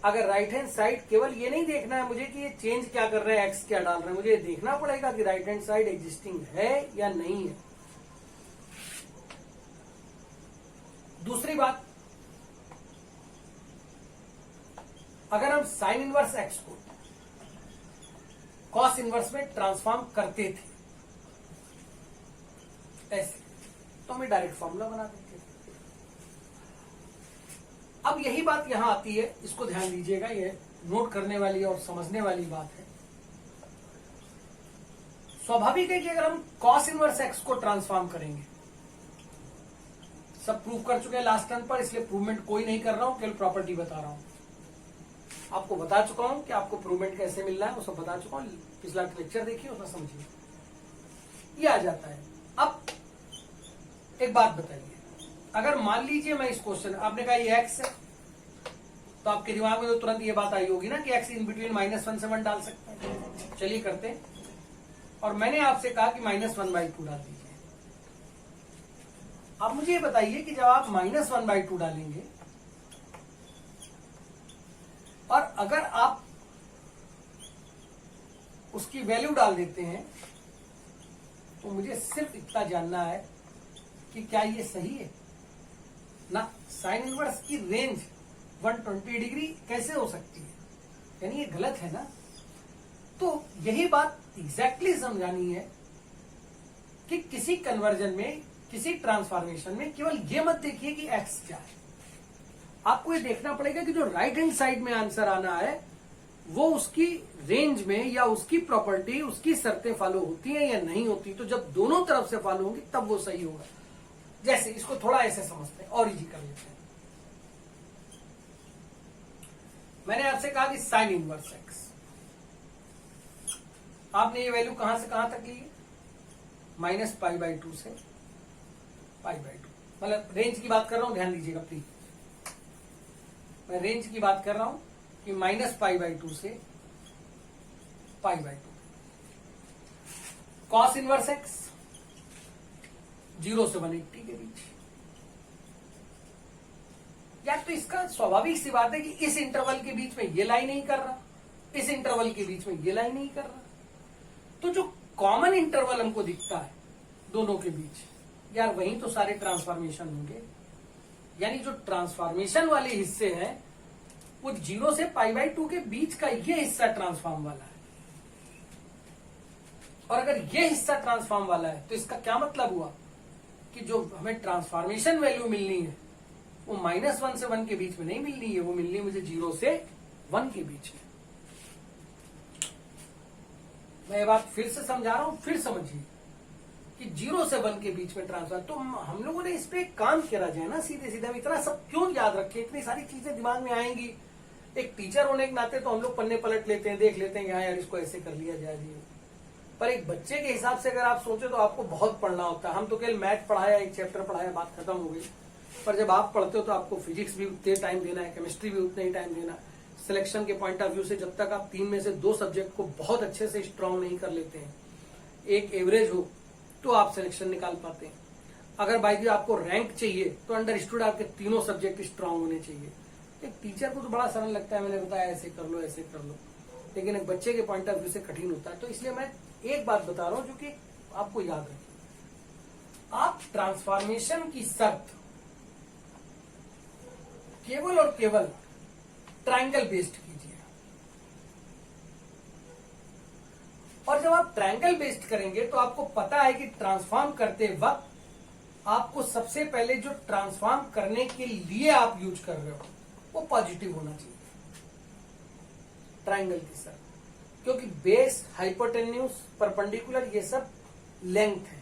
अगर राइट हैंड साइड, केवल ये नहीं देखना है मुझे कि ये चेंज क्या कर रहे हैं, x क्या डाल रहे हैं, मुझे ये देखना पड़ेगा कि राइट हैंड साइड एग्जिस्टिंग है या नहीं है। दूसरी बात, अगर हम साइन इनवर्स x को कॉस इनवर्स में ट्रांसफॉर्म करते थे ऐसे, तो हमें डायरेक्ट फॉर्मूला बना देते थे। अब यही बात यहां आती है, इसको ध्यान दीजिएगा, ये नोट करने वाली और समझने वाली बात है। स्वाभाविक है कि अगर हम कॉस इनवर्स x को ट्रांसफॉर्म करेंगे, सब प्रूव कर चुके हैं लास्ट टर्न पर, इसलिए प्रूवमेंट कोई नहीं कर रहा हूं, केवल प्रॉपर्टी बता रहा हूं। आपको बता चुका हूं कि आपको प्रूवमेंट कैसे मिलना है, वो सब बता चुका हूं। पिछला लेक्चर देखिए, उसमें समझिए, ये आ जाता है। अब एक बात बताइए, अगर मान लीजिए मैं इस क्वेश्चन, आपने कहा ये x है, तो आपके दिमाग में तो तुरंत ये बात आई होगी ना कि x इन बिटवीन -1 से 1 डाल सकते हैं। चलिए करते हैं। और मैंने आपसे कहा कि -1/2 डाल दीजिए। अब मुझे ये बताइए कि जब आप -1/2 डालेंगे और अगर आप उसकी वैल्यू डाल देते हैं, तो मुझे सिर्फ इतना जानना है कि क्या ये सही है ना। साइन इनवर्स की रेंज 120 डिग्री कैसे हो सकती है, यानी ये गलत है ना। तो यही बात एग्जैक्टली समझानी है कि किसी कन्वर्जन में, किसी ट्रांसफॉर्मेशन में केवल ये मत देखिए कि x क्या है, आपको ये देखना पड़ेगा कि जो राइट हैंड साइड में आंसर आना है वो उसकी रेंज में या उसकी प्रॉपर्टी, उसकी शर्तें फॉलो होती हैं या नहीं होती। तो जब दोनों तरफ से फॉलो होंगी तब वो सही होगा। जैसे इसको थोड़ा ऐसे समझते हैं और इजी कर लेते हैं। मैंने आपसे कहा कि साइन इनवर्स x, आपने ये वैल्यू कहां से कहां तक ली है, -π/2 से π/2, मतलब रेंज की बात कर रहा हूं, ध्यान दीजिएगा प्लीज। मैं रेंज की बात कर रहा हूं कि -π/2 से π/2। कॉस इनवर्स x 0 से 180 के बीच। यार तो इसका स्वाभाविक सी बात है कि इस इंटरवल के बीच में ये लाइन नहीं कर रहा, इस इंटरवल के बीच में ये लाइन नहीं कर रहा, तो जो कॉमन इंटरवल हमको दिखता है दोनों के बीच, यार वहीं तो सारे ट्रांसफॉर्मेशन होंगे। यानी जो ट्रांसफॉर्मेशन वाले हिस्से हैं वो 0 से π/2 के बीच का ये हिस्सा ट्रांसफॉर्म वाला है। और अगर ये हिस्सा ट्रांसफॉर्म वाला है तो इसका क्या मतलब हुआ कि जो हमें ट्रांसफॉर्मेशन वैल्यू मिलनी है वो -1 से 1 के बीच में नहीं मिलनी है, वो मिलनी है मुझे 0 से 1 के बीच में। मैं ये बात फिर से समझा रहा हूं, फिर समझिए कि 0 से 1 के बीच में ट्रांसफर। तो हम लोगों ने इस पे काम करा जाए ना, सीधे सीधे। हम इतना सब क्यों याद रखें, इतनी सारी चीजें दिमाग में आएंगी एक टीचर होने के नाते तो हम लोग पन्ने पलट लेते हैं, देख लेते हैं हाँ यार इसको ऐसे कर लिया जाए जी। पर एक बच्चे के हिसाब से अगर आप सोचे तो आपको बहुत पढ़ना होता है। हम तो केवल मैथ पढ़ाया, एक चैप्टर पढ़ाया, बात खत्म हो गई। पर जब आप पढ़ते हो तो आपको फिजिक्स भी उतने टाइम देना है, केमिस्ट्री भी उतना ही टाइम देना है। सिलेक्शन के पॉइंट ऑफ व्यू से जब तक आप 3 में से 2 सब्जेक्ट को बहुत अच्छे से स्ट्रांग नहीं कर लेते हैं, एक एवरेज हो, तो आप सिलेक्शन निकाल पाते हैं। अगर बाई दी आपको रैंक चाहिए तो अंडरस्टूड आपके तीनों सब्जेक्ट स्ट्रांग होने चाहिए। एक टीचर को तो बड़ा सरल लगता है, मैंने बताया ऐसे कर लो ऐसे कर लो, लेकिन एक बच्चे के पॉइंट ऑफ व्यू से कठिन होता है। तो इसलिए मैं एक बात बता रहा हूं जो कि आपको याद रखिए, आप ट्रांसफॉर्मेशन की शर्त केवल और केवल ट्रायंगल बेस्ड कीजिए। और जब आप ट्रायंगल बेस्ड करेंगे तो आपको पता है कि ट्रांसफॉर्म करते वक्त आपको सबसे पहले जो ट्रांसफॉर्म करने के लिए आप यूज कर रहे हो वो पॉजिटिव होना चाहिए, ट्रायंगल की शर्त। क्योंकि बेस, हाइपोटेन्यूज, परपेंडिकुलर ये सब लेंथ है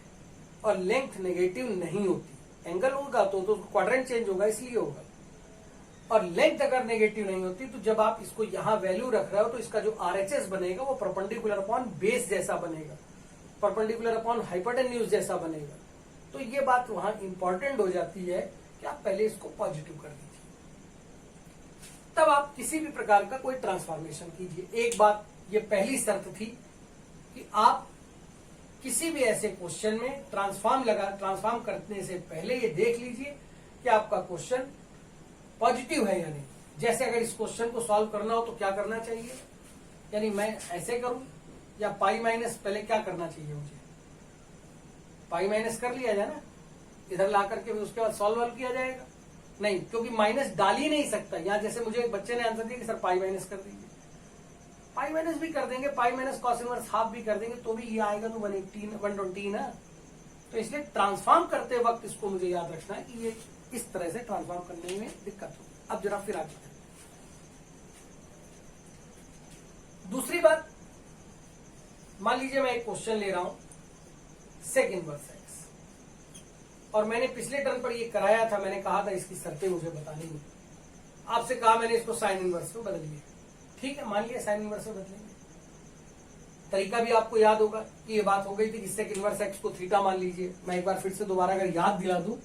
और लेंथ नेगेटिव नहीं होती। एंगल होगा तो क्वाड्रेंट चेंज होगा, इसलिए होगा। और लेंथ अगर नेगेटिव नहीं होती तो जब आप इसको यहां वैल्यू रख रहे हो तो इसका जो आरएचएस बनेगा वो परपेंडिकुलर अपॉन बेस जैसा बनेगा, परपेंडिकुलर अपॉन हाइपोटेन्यूज जैसा बनेगा। तो ये बात वहां इंपॉर्टेंट हो जाती है कि आप पहले इसको पॉजिटिव कर दीजिए, तब आप किसी भी प्रकार का कोई ट्रांसफॉर्मेशन कीजिए। एक बात ये पहली शर्त थी कि आप किसी भी ऐसे क्वेश्चन में ट्रांसफॉर्म करने से पहले ये देख लीजिए कि आपका क्वेश्चन पॉजिटिव है या नहीं। जैसे अगर इस क्वेश्चन को सॉल्व करना हो तो क्या करना चाहिए, यानी मैं ऐसे करूं या पाई माइनस, पहले क्या करना चाहिए मुझे, पाई माइनस कर लिया जाए ना, इधर ला करके उसके बाद सॉल्व किया जाएगा नहीं, क्योंकि माइनस डाल ही नहीं सकता। यहां जैसे मुझे एक बच्चे ने आंसर दिया कि सर पाई माइनस कर दीजिए, पाई माइनस भी कर देंगे, pi minus cos inverse half भी कर देंगे, तो भी ये आएगा तो 120 ना। तो इसलिए ट्रांसफॉर्म करते वक्त इसको मुझे याद रखना है कि ये इस तरह से ट्रांसफॉर्म करने में दिक्कत होगी। अब जरा फिर आगे दूसरी बात, मान लीजिए मैं एक क्वेश्चन ले रहा हूं सेक इनवर्स एक्स, और मैंने पिछले टर्म पर ये कराया था, मैंने कहा था इसकी शर्तें मुझे बतानी नहीं, आपसे कहा मैंने इसको साइन इनवर्स में बदल लिया। ठीक है, मान लिया साइन इनवर्स में बदलेंगे। तरीका भी आपको याद होगा कि ये बात हो गई थी कि सेक इनवर्स एक्स को थीटा मान लीजिए। मैं एक बार फिर से दोबारा अगर याद दिला दूं,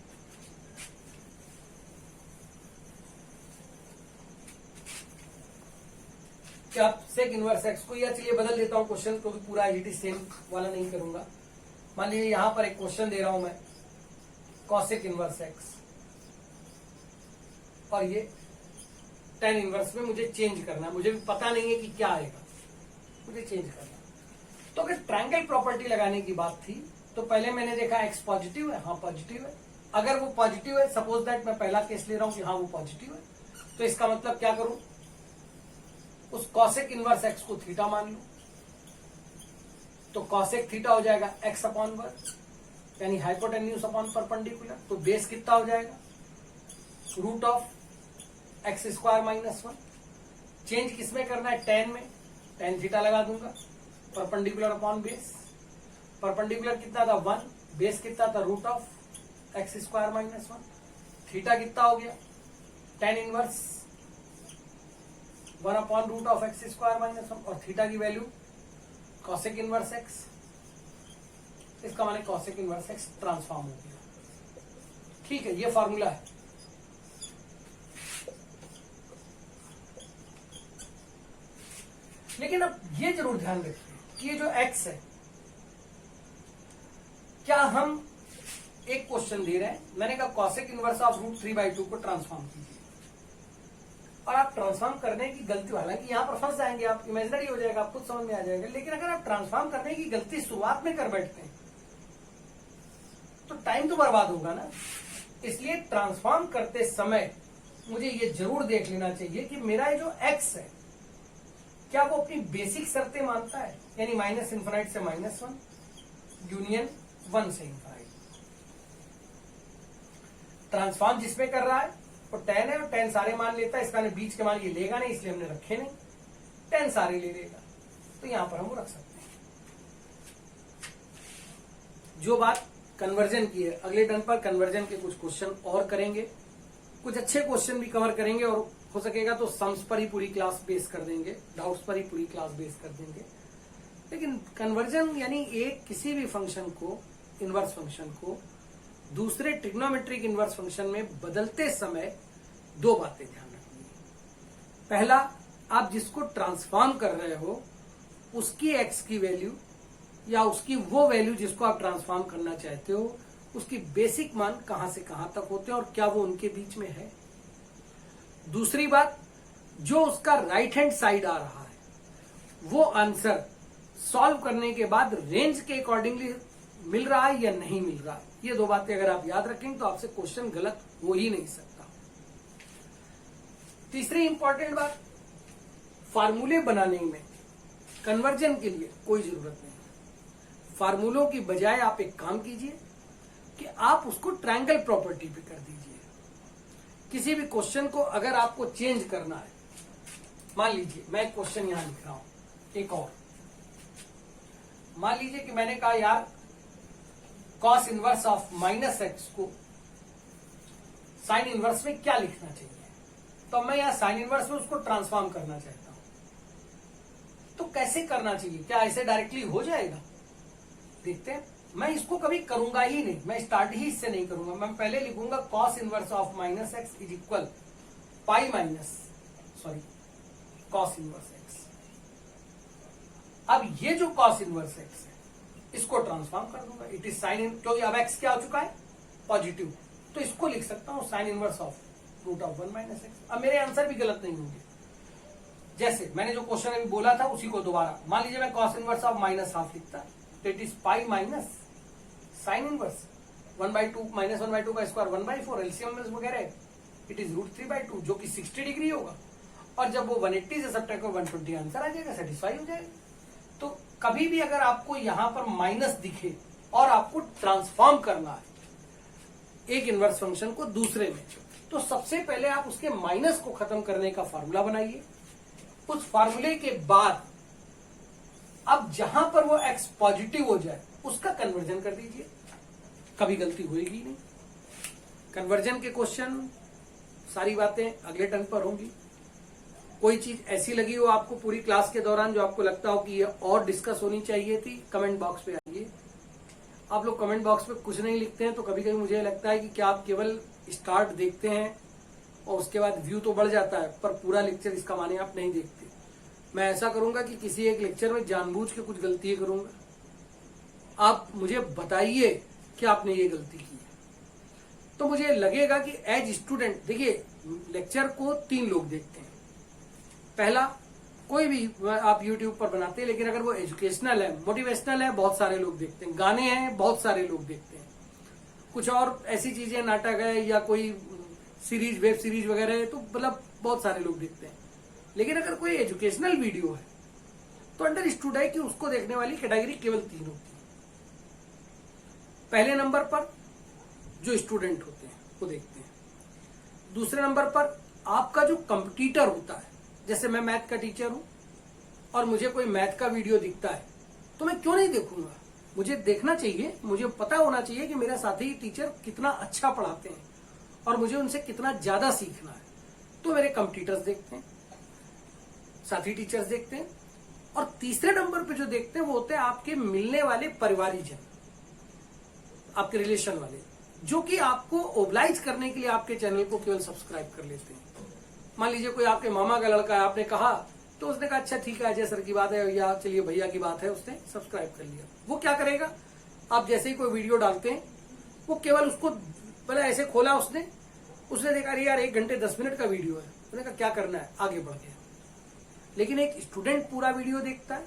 कि आप सेक इनवर्स एक्स को, या चलिए बदल देता हूं क्वेश्चन को भी, पूरा एजीटी सेम वाला नहीं करूंगा। मान लीजिए यहां पर एक क्वेश्चन दे रहा हूं मैं कॉसेक इनवर्स एक्स, और ये टेन इनवर्स में मुझे चेंज करना है, मुझे भी पता नहीं है कि क्या आएगा, मुझे चेंज करना है। तो अगर ट्रायंगल प्रॉपर्टी लगाने की बात थी तो पहले मैंने देखा एक्स पॉजिटिव है, हाँ पॉजिटिव है। अगर वो पॉजिटिव है, सपोज दैट मैं पहला केस ले रहा हूं कि हाँ वो पॉजिटिव है, तो इसका मतलब क्या करूं, उस कॉसेक इनवर्स एक्स को थीटा मान लूं, तो कॉसेक थीटा हो जाएगा एक्स अपॉन 1, यानी हाइपोटेन्यूज अपॉन परपेंडिकुलर। तो बेस कितना हो जाएगा, root of x square minus 1। Change किसमें करना है, टेन में, टेन थीटा लगा दूंगा, परपेंडिकुलर अपॉन बेस। परपेंडिकुलर कितना था 1, बेस कितना था root of x square minus 1। Theta कितना हो गया, tan inverse 1 upon root of x square minus 1, और थीटा की वैल्यू कॉसेक इनवर्स एक्स। इसका माने कॉसेक इनवर्स एक्स ट्रांसफॉर्म हो गया। ठीक है, ये फॉर्मूला है। लेकिन अब ये जरूर ध्यान रखिए कि ये जो एक्स है, क्या हम एक क्वेश्चन दे रहे हैं, मैंने कहा कॉसेक इनवर्स ऑफ रूट 3/2 को ट्रांसफॉर्म कीजिए, और आप ट्रांसफॉर्म करने की गलती, हालांकि यहां पर फंस जाएंगे आप, इमेजिनरी हो जाएगा, आप खुद समझ में आ जाएगा। लेकिन अगर आप ट्रांसफॉर्म करने की गलती शुरुआत में कर बैठते हैं तो टाइम तो बर्बाद होगा ना। इसलिए ट्रांसफॉर्म करते समय मुझे ये जरूर देख लेना चाहिए कि मेरा जो एक्स है क्या वो अपनी बेसिक शर्तें मानता है, यानी माइनस इन्फिनाइट से -1, यूनियन 1 से इन्फिनाइट। ट्रांसफॉर्म जिसमें कर रहा है वो 10 है, और 10 सारे मान लेता है, इसका बीच के मान ये लेगा नहीं, इसलिए हमने रखे नहीं, 10 सारे ले लेगा, तो यहां पर हम वो रख सकते हैं। जो बात कन्वर्जन की है, अगले टर्न पर कन्वर्जन के कुछ क्वेश्चन और करेंगे, कुछ अच्छे क्वेश्चन भी कवर करेंगे, और हो सकेगा तो सम्स पर ही पूरी क्लास बेस कर देंगे, डाउट्स पर ही पूरी क्लास बेस कर देंगे। लेकिन कन्वर्जन यानी एक किसी भी फंक्शन को, इनवर्स फंक्शन को दूसरे ट्रिग्नोमेट्रिक इनवर्स फंक्शन में बदलते समय दो बातें ध्यान रखनी है। पहला, आप जिसको ट्रांसफॉर्म कर रहे हो उसकी एक्स की वैल्यू या उसकी वो वैल्यू जिसको आप ट्रांसफॉर्म करना चाहते हो, उसकी बेसिक मान कहां से कहां तक होते हैं और क्या वो उनके बीच में है। दूसरी बात, जो उसका राइट हैंड साइड आ रहा है वो आंसर सॉल्व करने के बाद रेंज के अकॉर्डिंगली मिल रहा है या नहीं मिल रहा है। ये दो बातें अगर आप याद रखेंगे तो आपसे क्वेश्चन गलत हो ही नहीं सकता। तीसरी इंपॉर्टेंट बात, फार्मूले बनाने में कन्वर्जन के लिए कोई जरूरत नहीं है। फार्मूलों की बजाय आप एक काम कीजिए कि आप उसको ट्रायंगल प्रॉपर्टी पे कर दीजिए। किसी भी क्वेश्चन को अगर आपको चेंज करना है, मान लीजिए मैं एक क्वेश्चन यहां लिख रहा हूं, एक और मान लीजिए कि मैंने कहा यार cos inverse of minus x को साइन इनवर्स में क्या लिखना चाहिए, तो मैं यहां साइन इनवर्स में उसको ट्रांसफॉर्म करना चाहता हूं। तो कैसे करना चाहिए, क्या ऐसे डायरेक्टली हो जाएगा? देखते हैं। मैं इसको कभी करूंगा ही नहीं, मैं स्टार्ट ही इससे नहीं करूंगा। मैं पहले लिखूंगा cos inverse of minus x is equal pi minus cos inverse x. अब ये जो कॉस इनवर्स एक्स है इसको ट्रांसफॉर्म कर दूंगा, इट इज साइन इन, क्योंकि अब एक्स क्या हो चुका है, पॉजिटिव, तो इसको लिख सकता हूं sine inverse of root of 1 minus x. अब मेरे आंसर भी गलत नहीं होंगे। जैसे मैंने जो क्वेश्चन अभी बोला था उसी को दोबारा, मान लीजिए मैं cos inverse of minus half लिखता, तो it is pi minus sine inverse 1/2 minus 1/2 का स्क्वायर 1/4 एलसीएम वगैरह, इट इज रूट 3/2 जो कि 60 डिग्री होगा। और जब वो 180 से सब्ट्रैक्ट कर 120 आंसर आ जाएगा, सेटिस्फाई हो जाएगा। तो कभी भी अगर आपको यहां पर माइनस दिखे और आपको ट्रांसफॉर्म करना है एक इनवर्स फंक्शन को दूसरे में, तो सबसे पहले आप उसके माइनस को खत्म करने का फार्मूला बनाइए। उस फार्मूले के बाद अब जहां पर वो एक्स पॉजिटिव हो जाए उसका कन्वर्जन कर दीजिए, कभी गलती होगी नहीं। कन्वर्जन के क्वेश्चन सारी बातें अगले टर्न पर होंगी। कोई चीज ऐसी लगी हो आपको पूरी क्लास के दौरान जो आपको लगता हो कि ये और डिस्कस होनी चाहिए थी, कमेंट बॉक्स पे आइए। आप लोग कमेंट बॉक्स पे कुछ नहीं लिखते हैं तो कभी कभी मुझे लगता है कि क्या आप केवल स्टार्ट देखते हैं और उसके बाद व्यू तो बढ़ जाता है पर पूरा लेक्चर इसका माने आप नहीं देखते। मैं ऐसा करूंगा कि किसी एक लेक्चर में जानबूझ के कुछ गलतियां करूंगा, आप मुझे बताइए कि आपने ये गलती की है, तो मुझे लगेगा कि एज स्टूडेंट, देखिए लेक्चर को 3 लोग देखते हैं। पहला, कोई भी आप YouTube पर बनाते हैं, लेकिन अगर वो एजुकेशनल है, मोटिवेशनल है, बहुत सारे लोग देखते हैं। गाने हैं, बहुत सारे लोग देखते हैं। कुछ और ऐसी चीजें, नाटक है या कोई सीरीज, वेब सीरीज वगैरह है, तो मतलब बहुत सारे लोग देखते हैं। लेकिन अगर कोई एजुकेशनल वीडियो है तो अंडरस्टूड है कि उसको देखने वाली कैटेगरी केवल 3 होती है। पहले नंबर पर जो स्टूडेंट होते हैं वो देखते हैं। दूसरे नंबर पर आपका जो कंपटीटर होता है, जैसे मैं मैथ का टीचर हूं और मुझे कोई मैथ का वीडियो दिखता है तो मैं क्यों नहीं देखूंगा, मुझे देखना चाहिए। मुझे पता होना चाहिए कि मेरा साथी टीचर कितना अच्छा पढ़ाते हैं और मुझे उनसे कितना ज्यादा सीखना है। तो मेरे कंपटीटर्स देखते हैं, साथी टीचर्स देखते हैं। और तीसरे नंबर पे जो देखते हैं वो होते हैं आपके मिलने वाले परिवारीजन, आपके रिलेशन वाले, जो कि आपको ओब्लाइज करने के लिए आपके चैनल को केवल सब्सक्राइब कर लेते हैं। मान लीजिए कोई आपके मामा का लड़का है, आपने कहा तो उसने कहा अच्छा ठीक है, अजय सर की बात है या चलिए भैया की बात है, उसने सब्सक्राइब कर लिया। वो क्या करेगा, आप जैसे ही कोई वीडियो डालते हैं वो केवल उसको पहले ऐसे खोला, उसने देखा अरे यार 1 घंटे 10 मिनट का वीडियो है, उसने कहा क्या करना है, आगे बढ़ गया। लेकिन एक स्टूडेंट पूरा वीडियो देखता है,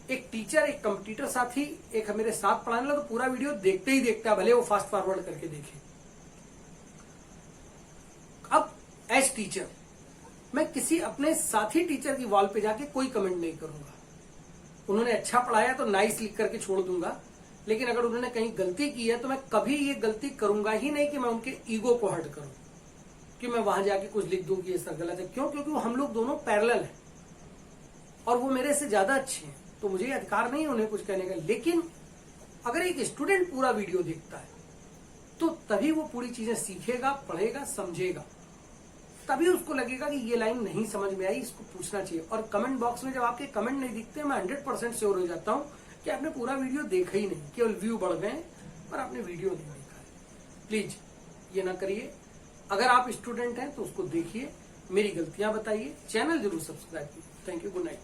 एक टीचर, एक कंपटीटर साथी, एक मेरे साथ पढ़ाने वाला तो पूरा वीडियो देखते ही देखता है, भले वो फास्ट फॉरवर्ड करके देखे। अब एज टीचर मैं किसी अपने साथी टीचर की वॉल पे जाके कोई कमेंट नहीं करूंगा। उन्होंने अच्छा पढ़ाया तो नाइस लिख करके छोड़ दूंगा, लेकिन अगर उन्होंने कहीं गलती की है तो मैं कभी ये गलती करूंगा ही नहीं कि मैं उनके ईगो को हर्ट करूं, कि मैं वहां जाके कुछ लिख दूं कि ये सर गलत है। क्यों? क्योंकि हम लोग दोनों पैरेलल हैं और वो मेरे से ज्यादा अच्छे हैं, तो मुझे अधिकार नहीं उन्हें कुछ कहने का। लेकिन अगर एक स्टूडेंट पूरा वीडियो देखता है तो तभी वो पूरी चीजें सीखेगा, पढ़ेगा, समझेगा। तभी उसको लगेगा कि ये लाइन नहीं समझ में आई, इसको पूछना चाहिए। और कमेंट बॉक्स में जब आपके कमेंट नहीं दिखते, मैं 100% श्योर हो जाता हूं कि आपने पूरा वीडियो देखा ही नहीं, केवल व्यू बढ़ गए पर आपने वीडियो नहीं देखा है। प्लीज ये ना करिए। अगर आप स्टूडेंट हैं तो उसको देखिए, मेरी गलतियां बताइए, चैनल जरूर सब्सक्राइब कीजिए। Thank you, good night.